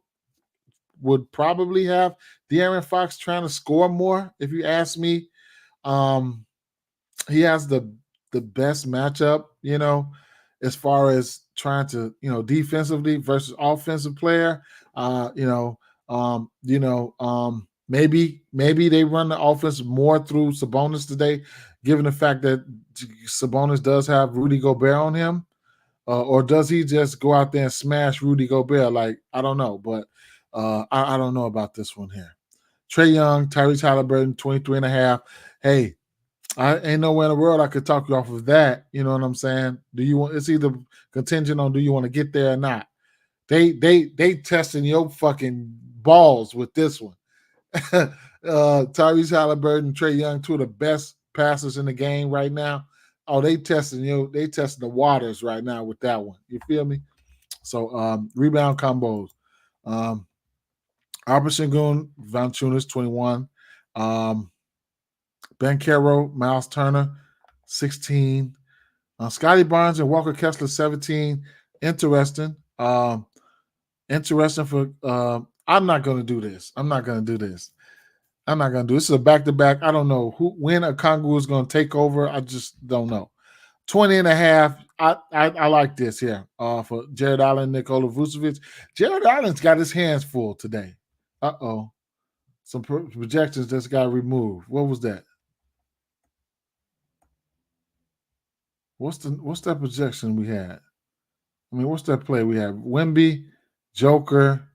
would probably have De'Aaron Fox trying to score more, if you ask me. He has the best matchup, as far as trying to, defensively versus offensive player. Maybe they run the offense more through Sabonis today, given the fact that Sabonis does have Rudy Gobert on him. Or does he just go out there and smash Rudy Gobert? Like, I don't know, but I don't know about this one here. Trae Young, Tyrese Halliburton, 23 and a half. Hey, I ain't nowhere in the world I could talk you off of that. You know what I'm saying? It's either contingent on do you want to get there or not. They testing your fucking balls with this one. Tyrese Halliburton, Trae Young, two of the best passers in the game right now. Oh, they testing the waters right now with that one. You feel me? So rebound combos. Albert Sengun, Valanciunas, 21. Bankero, Miles Turner, 16. Scotty Barnes and Walker Kessler, 17. Interesting. Interesting for I'm not going to do this. This is a back-to-back. I don't know when Okongwu is going to take over. I just don't know. 20 and a half. I like this here for Jared Allen, Nikola Vucevic. Jared Allen's got his hands full today. Uh-oh. Some projections just got removed. What was that? What's that projection we had? I mean, what's that play we had? Wemby, Joker.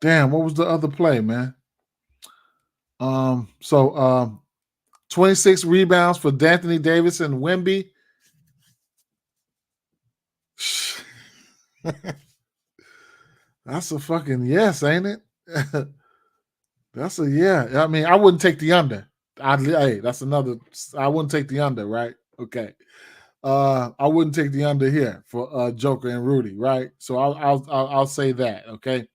Damn, what was the other play, man? 26 rebounds for D'Anthony Davis and Wemby. That's a fucking yes, ain't it? That's a yeah. I mean, I wouldn't take the under. That's another. I wouldn't take the under, right? Okay. I wouldn't take the under here for Joker and Rudy, right? So I'll say that. Okay.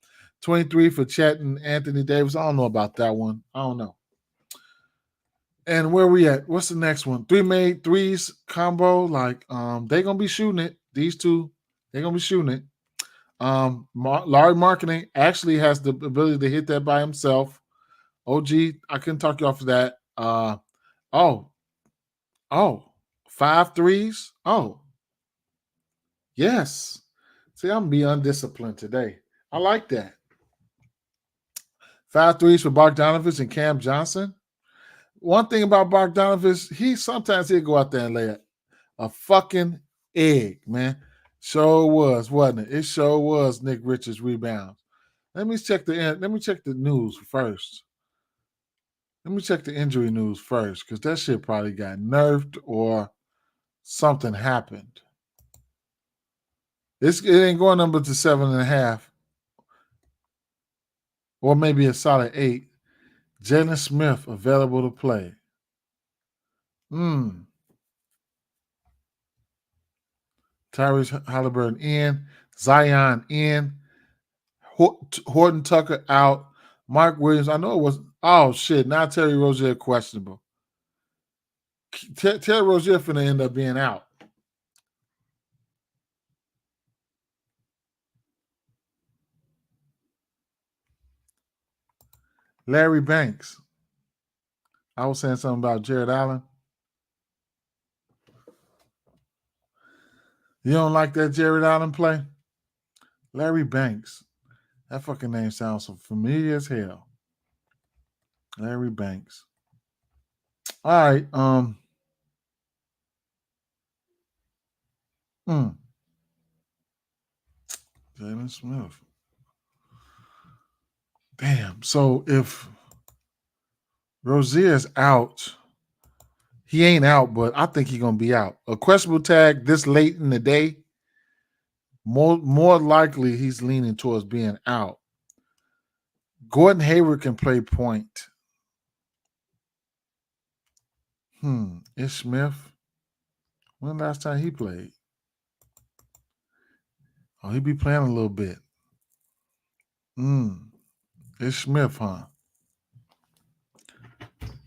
23 for Chet and Anthony Davis. I don't know about that one. I don't know. And where we at? What's the next one? 3 made threes combo. Like they're gonna be shooting it. These two, they're gonna be shooting it. Larry Marketing actually has the ability to hit that by himself. OG, I couldn't talk you off of that. 5 threes. Oh, yes. See, I'm gonna be undisciplined today. I like that. 5 threes for Bogdanovich and Cam Johnson. One thing about Bogdanovich, he'll go out there and lay a fucking egg, man. Sure was, wasn't it? It sure was Nick Richards rebounds. Let me check the news first. Let me check the injury news first, because that shit probably got nerfed or something happened. It ain't going number to 7.5. Or maybe a solid 8. Jalen Smith available to play. Tyrese Halliburton in. Zion in. Horton Tucker out. Mark Williams. I know it was. Oh, shit. Now Terry Rozier questionable. Terry Rozier finna end up being out. Larry Banks. I was saying something about Jared Allen. You don't like that Jared Allen play? Larry Banks. That fucking name sounds so familiar as hell. Larry Banks. All right. Jalen Smith. Damn. So if Rozier's out, he ain't out, but I think he's gonna be out. A questionable tag this late in the day. More likely he's leaning towards being out. Gordon Hayward can play point. Ish Smith. When last time he played? Oh, he be playing a little bit. Ish Smith, huh?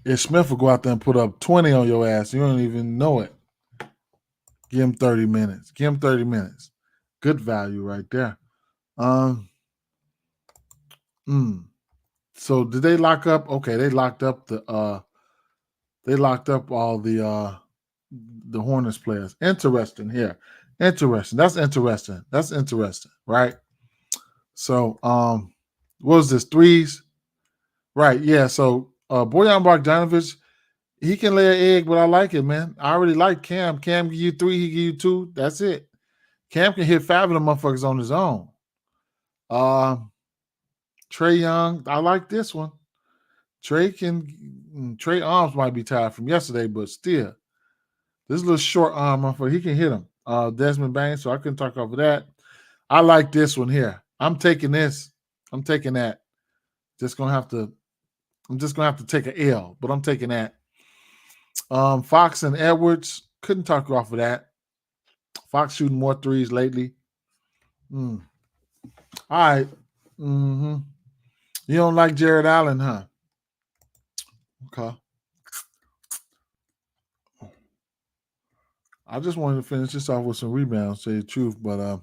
Ish Smith will go out there and put up 20 on your ass. You don't even know it. Give him 30 minutes. Give him 30 minutes. Good value right there. So did they lock up? Okay, they locked up all the Hornets players. Interesting here. Interesting. That's interesting. That's interesting, right? So what was this? Threes? Right, yeah. So Bojan Bogdanovic, he can lay an egg, but I like it, man. I already like Cam. Cam give you 3, he give you 2. That's it. Cam can hit 5 of them motherfuckers on his own. Trae Young, I like this one. Trae arms might be tired from yesterday, but still, this little short arm motherfucker, he can hit him. Desmond Bain, so I couldn't talk over that. I like this one here. I'm taking this. I'm taking that. I'm just gonna have to take an L, but I'm taking that. Fox and Edwards, couldn't talk off of that. Fox shooting more threes lately. All right. You don't like Jared Allen, huh? Okay. I just wanted to finish this off with some rebounds, to tell you the truth, but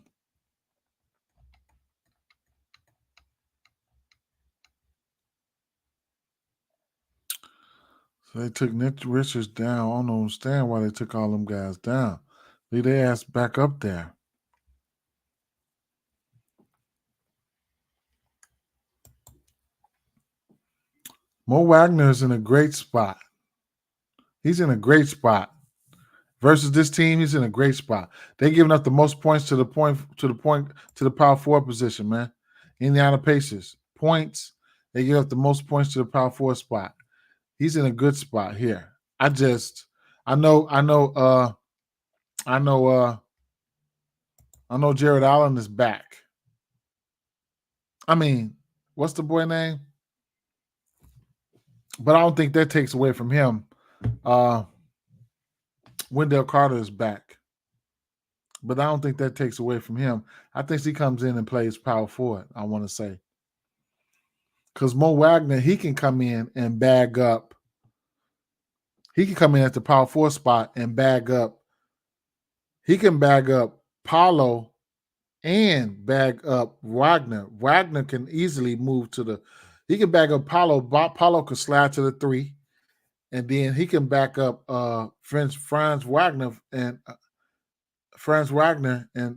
so they took Nick Richards down. I don't understand why they took all them guys down. Leave their ass back up there. Mo Wagner's in a great spot. He's in a great spot. Versus this team, he's in a great spot. They're giving up the most points to the power forward position, man. Indiana Pacers. Points. They give up the most points to the power forward spot. He's in a good spot here. I know Jared Allen is back. I mean, what's the boy name? But I don't think that takes away from him. Wendell Carter is back. But I don't think that takes away from him. I think he comes in and plays power forward, I want to say. Because Mo Wagner, he can come in and bag up. He can come in at the power forward spot and bag up. He can bag up Paulo and bag up Wagner. Wagner can easily move he can bag up Paulo. Paulo can slide to the 3. And then he can back up Franz Wagner and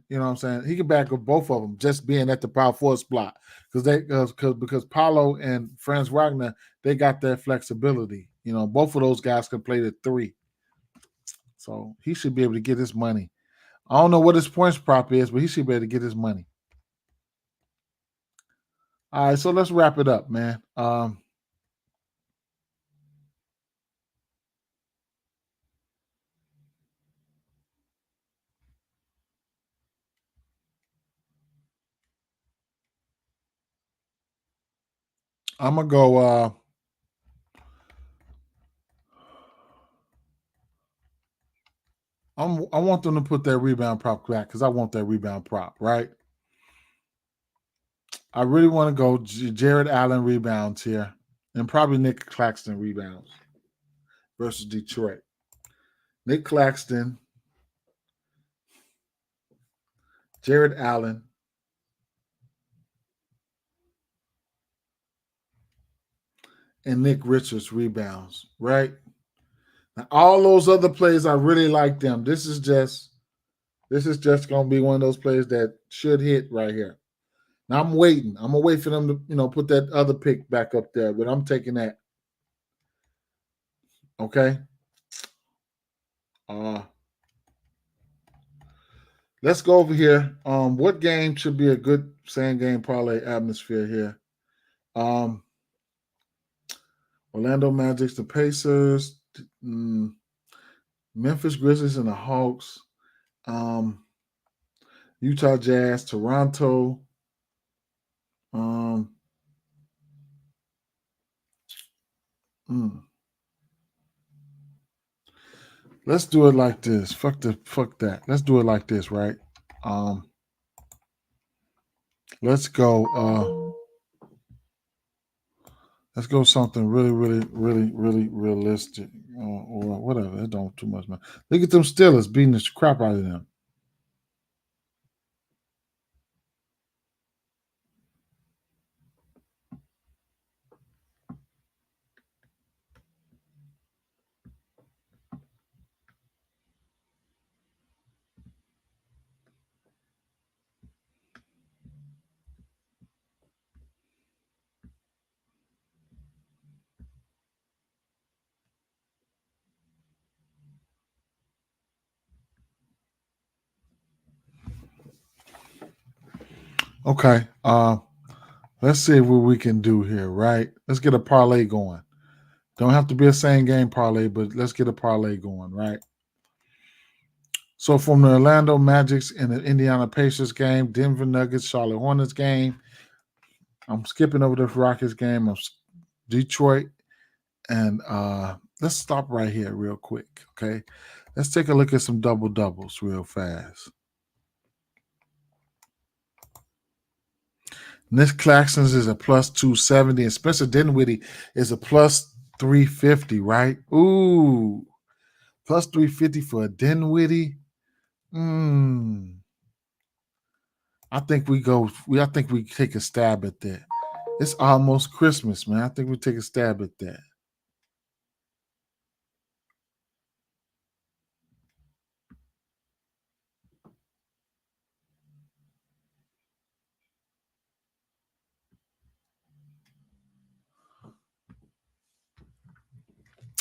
you know what I'm saying? He can back up both of them just being at the power forward spot because Paulo and Franz Wagner, they got that flexibility. You know, both of those guys can play the 3. So he should be able to get his money. I don't know what his points prop is, but he should be able to get his money. All right, so let's wrap it up, man. I'm gonna go. I want them to put that rebound prop back because I want that rebound prop, right? I really want to go Jared Allen rebounds here, and probably Nick Claxton rebounds versus Detroit. Nick Claxton, Jared Allen, and Nick Richards rebounds, right? Now, all those other plays, I really like them. This is just gonna be one of those plays that should hit right here. Now I'm waiting. I'm gonna wait for them to, put that other pick back up there, but I'm taking that. Okay. Uh let's go over here. What game should be a good same game parlay atmosphere here? Orlando Magic's the Pacers, Memphis Grizzlies and the Hawks, Utah Jazz, Toronto. Um, Let's do it like this. Fuck that. Let's do it like this, right? Let's go. Let's go something really, really, really, really realistic, or whatever. It don't too much, man. Look at them Steelers beating the crap out of them. Okay. Let's see what we can do here, right? Let's get a parlay going. Don't have to be a same game parlay, but let's get a parlay going, right? So from the Orlando Magics and the Indiana Pacers game, Denver Nuggets, Charlotte Hornets game, I'm skipping over the Rockets game of Detroit, and let's stop right here real quick, okay? Let's take a look at some double doubles real fast. Nick Claxton's is a plus 270, and Spencer Dinwiddie is a plus 350, right? Ooh, plus 350 for a Dinwiddie. I think we take a stab at that. It's almost Christmas, man. I think we take a stab at that.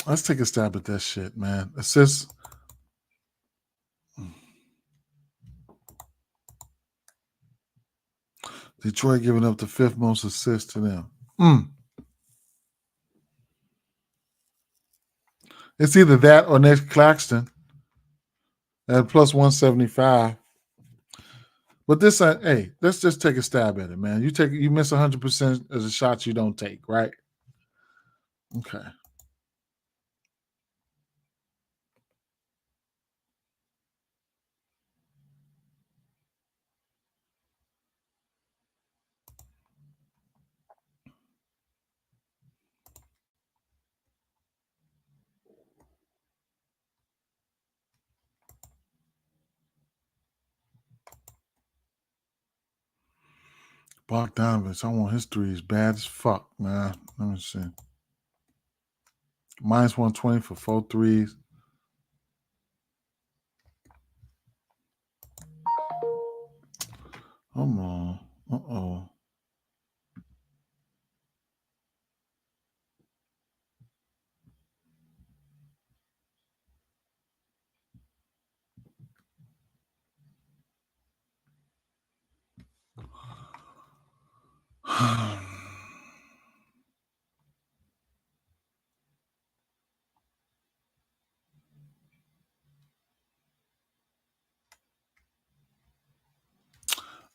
Let's take a stab at that shit, man. Assists. Detroit giving up the fifth most assists to them. It's either that or Nick Claxton at plus 175. But this, hey, let's just take a stab at it, man. You miss 100% of the shots you don't take, right? Okay. Bogdanovich, I want his threes bad as fuck, man. Let me see. Minus 120 for 4 threes. Come on. Uh-oh.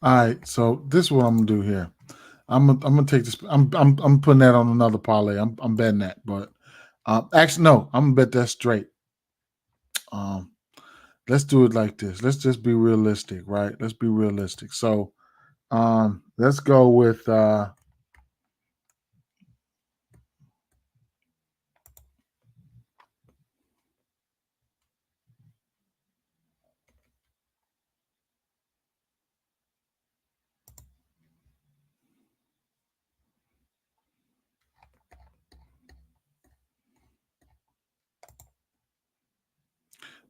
All right, so this is what I'm gonna do here. I'm gonna take this. I'm putting that on another parlay. I'm betting that, but actually no, I'm gonna bet that straight. Let's do it like this. Let's just be realistic, right? Let's be realistic. So let's go with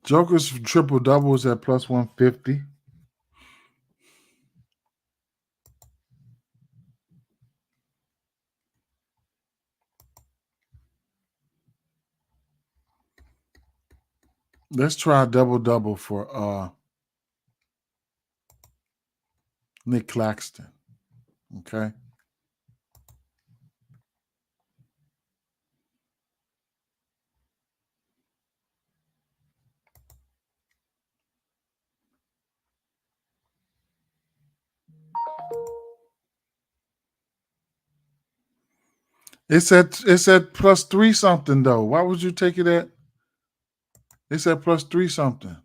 Joker's triple double is at plus 150. Let's try double double for Nick Claxton. Okay. It's at plus 3 something though. Why would you take it at? It's at plus 3 something.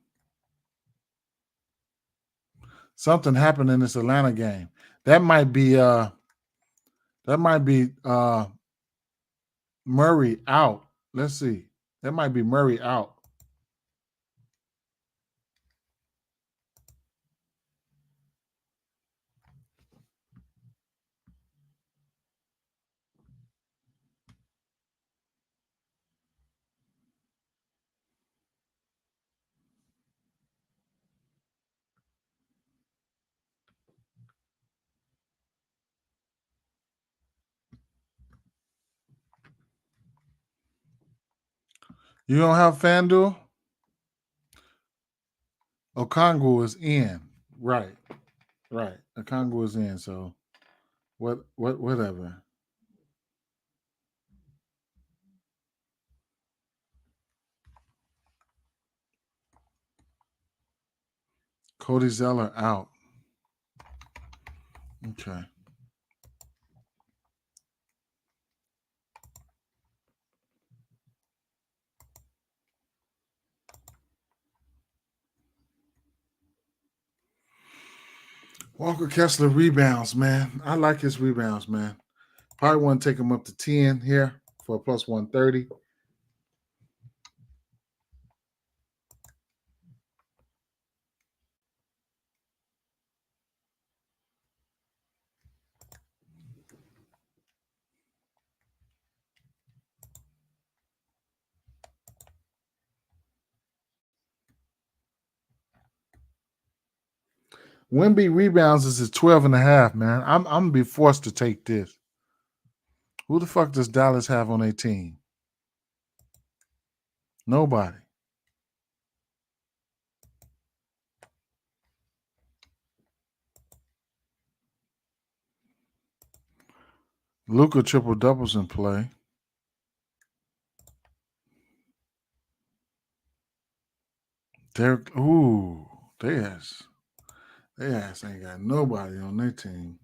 Something happened in this Atlanta game. That might be Murray out. Let's see. That might be Murray out. You don't have FanDuel? Okongwu is in. Right. Okongwu is in. So whatever. Cody Zeller out. Okay. Walker Kessler rebounds, man. I like his rebounds, man. Probably want to take him up to 10 here for a plus 130. Wemby rebounds is at 12.5, man. I'm gonna be forced to take this. Who the fuck does Dallas have on their team? Nobody. Luka triple doubles in play. Derek, they ass ain't got nobody on their team.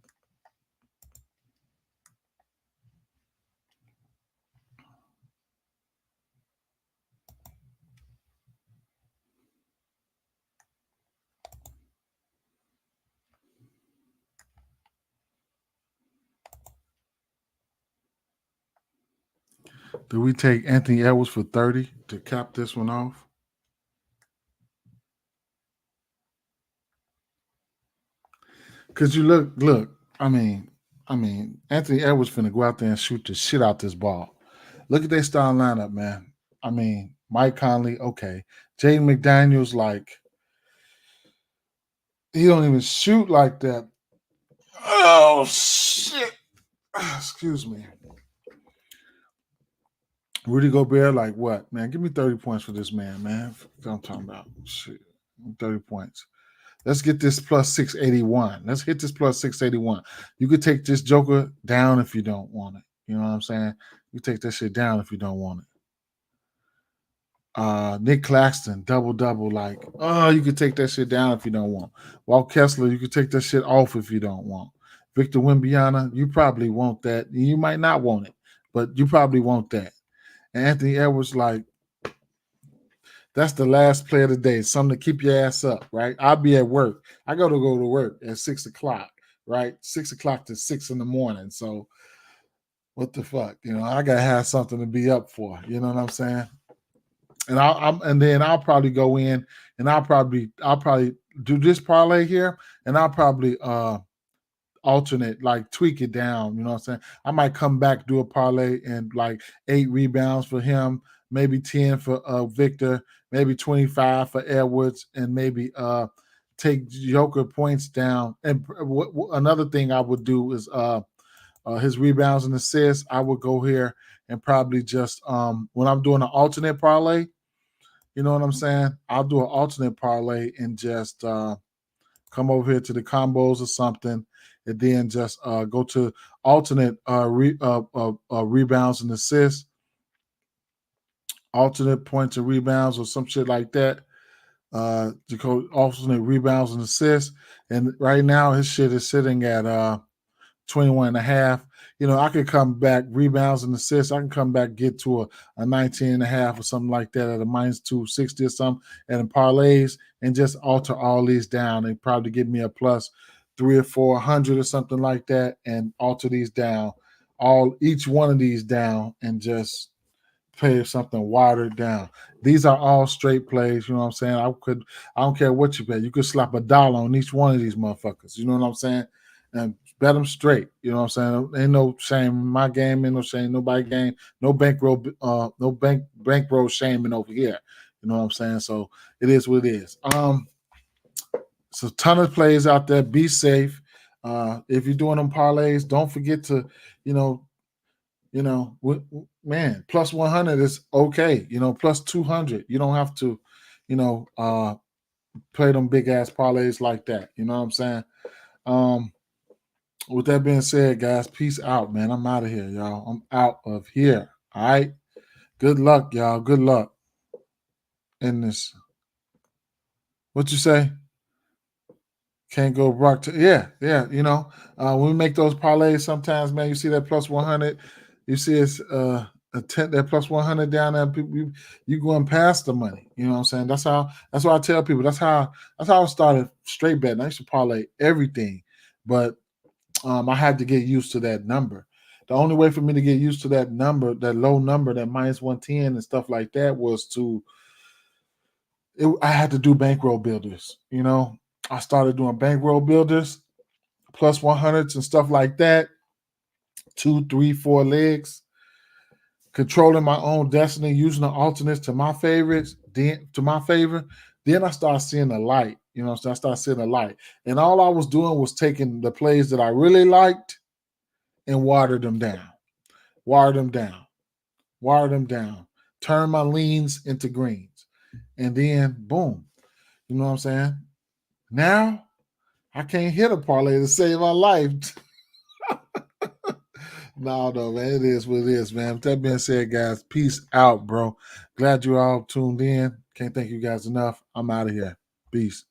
Do we take Anthony Edwards for 30 to cap this one off? Because you look. I mean, Anthony Edwards finna go out there and shoot the shit out this ball. Look at their style lineup, man. I mean, Mike Conley, okay. Jaden McDaniels, like, he don't even shoot like that. Oh shit! Excuse me. Rudy Gobert, like what, man? Give me 30 points for this man. I'm talking about shit. 30 points. Let's get this plus 681. Let's hit this plus 681. You could take this Joker down if you don't want it. You know what I'm saying? You take that shit down if you don't want it. Nick Claxton, double, like, you could take that shit down if you don't want. Walt Kessler, you could take that shit off if you don't want. Victor Wembanyama, you probably want that. You might not want it, but you probably want that. And Anthony Edwards, like, that's the last play of the day. Something to keep your ass up, right? I'll be at work. I go to work at 6 o'clock, right? 6 o'clock to 6 in the morning. So what the fuck? You know, I gotta have something to be up for. You know what I'm saying? And then I'll probably go in and I'll probably do this parlay here, and I'll probably alternate, like tweak it down. You know what I'm saying? I might come back, do a parlay and like 8 rebounds for him, maybe 10 for Victor, maybe 25 for Edwards, and maybe take Joker points down. And another thing I would do is his rebounds and assists. I would go here and probably just when I'm doing an alternate parlay, you know what I'm saying? I'll do an alternate parlay and just come over here to the combos or something, and then just go to alternate rebounds and assists, alternate points and rebounds or some shit like that. To go alternate rebounds and assists. And right now his shit is sitting at 21.5. You know, I could come back rebounds and assists. I can come back, get to a 19.5 or something like that at a minus 260 or something, and in parlays, and just alter all these down and probably give me a plus 300 or 400 or something like that, and alter these down, each one of these down, and just play something watered down. These are all straight plays. You know what I'm saying? I don't care what you bet. You could slap $1 on each one of these motherfuckers. You know what I'm saying? And bet them straight. You know what I'm saying? Ain't no shame in my game. Ain't no shame nobody game. No bankroll. No bankroll shaming over here. You know what I'm saying? So it is what it is. It's a ton of plays out there. Be safe. If you're doing them parlays, don't forget to, man, plus 100 is okay. Plus 200. You don't have to, play them big ass parlays like that. You know what I'm saying? With that being said, guys, peace out, man. I'm out of here, y'all. I'm out of here. All right. Good luck, y'all. Good luck in this. What you say? Can't go rock to yeah. When we make those parlays, sometimes, man, you see that plus 100. You see it's that plus 100 down there. You going past the money. You know what I'm saying? That's why I tell people. That's how I started straight betting. I used to parlay everything, but I had to get used to that number. The only way for me to get used to that number, that low number, that minus 110 and stuff like that, was I had to do bankroll builders. I started doing bankroll builders, plus 100s and stuff like that, 2, 3, 4 legs, controlling my own destiny, using the alternates to my favorites, then I started seeing the light. I started seeing the light. And all I was doing was taking the plays that I really liked and watered them down, turn my leans into greens. And then, boom, you know what I'm saying? Now, I can't hit a parlay to save my life. No, man, it is what it is, man. With that being said, guys, peace out, bro. Glad you all tuned in. Can't thank you guys enough. I'm out of here. Peace.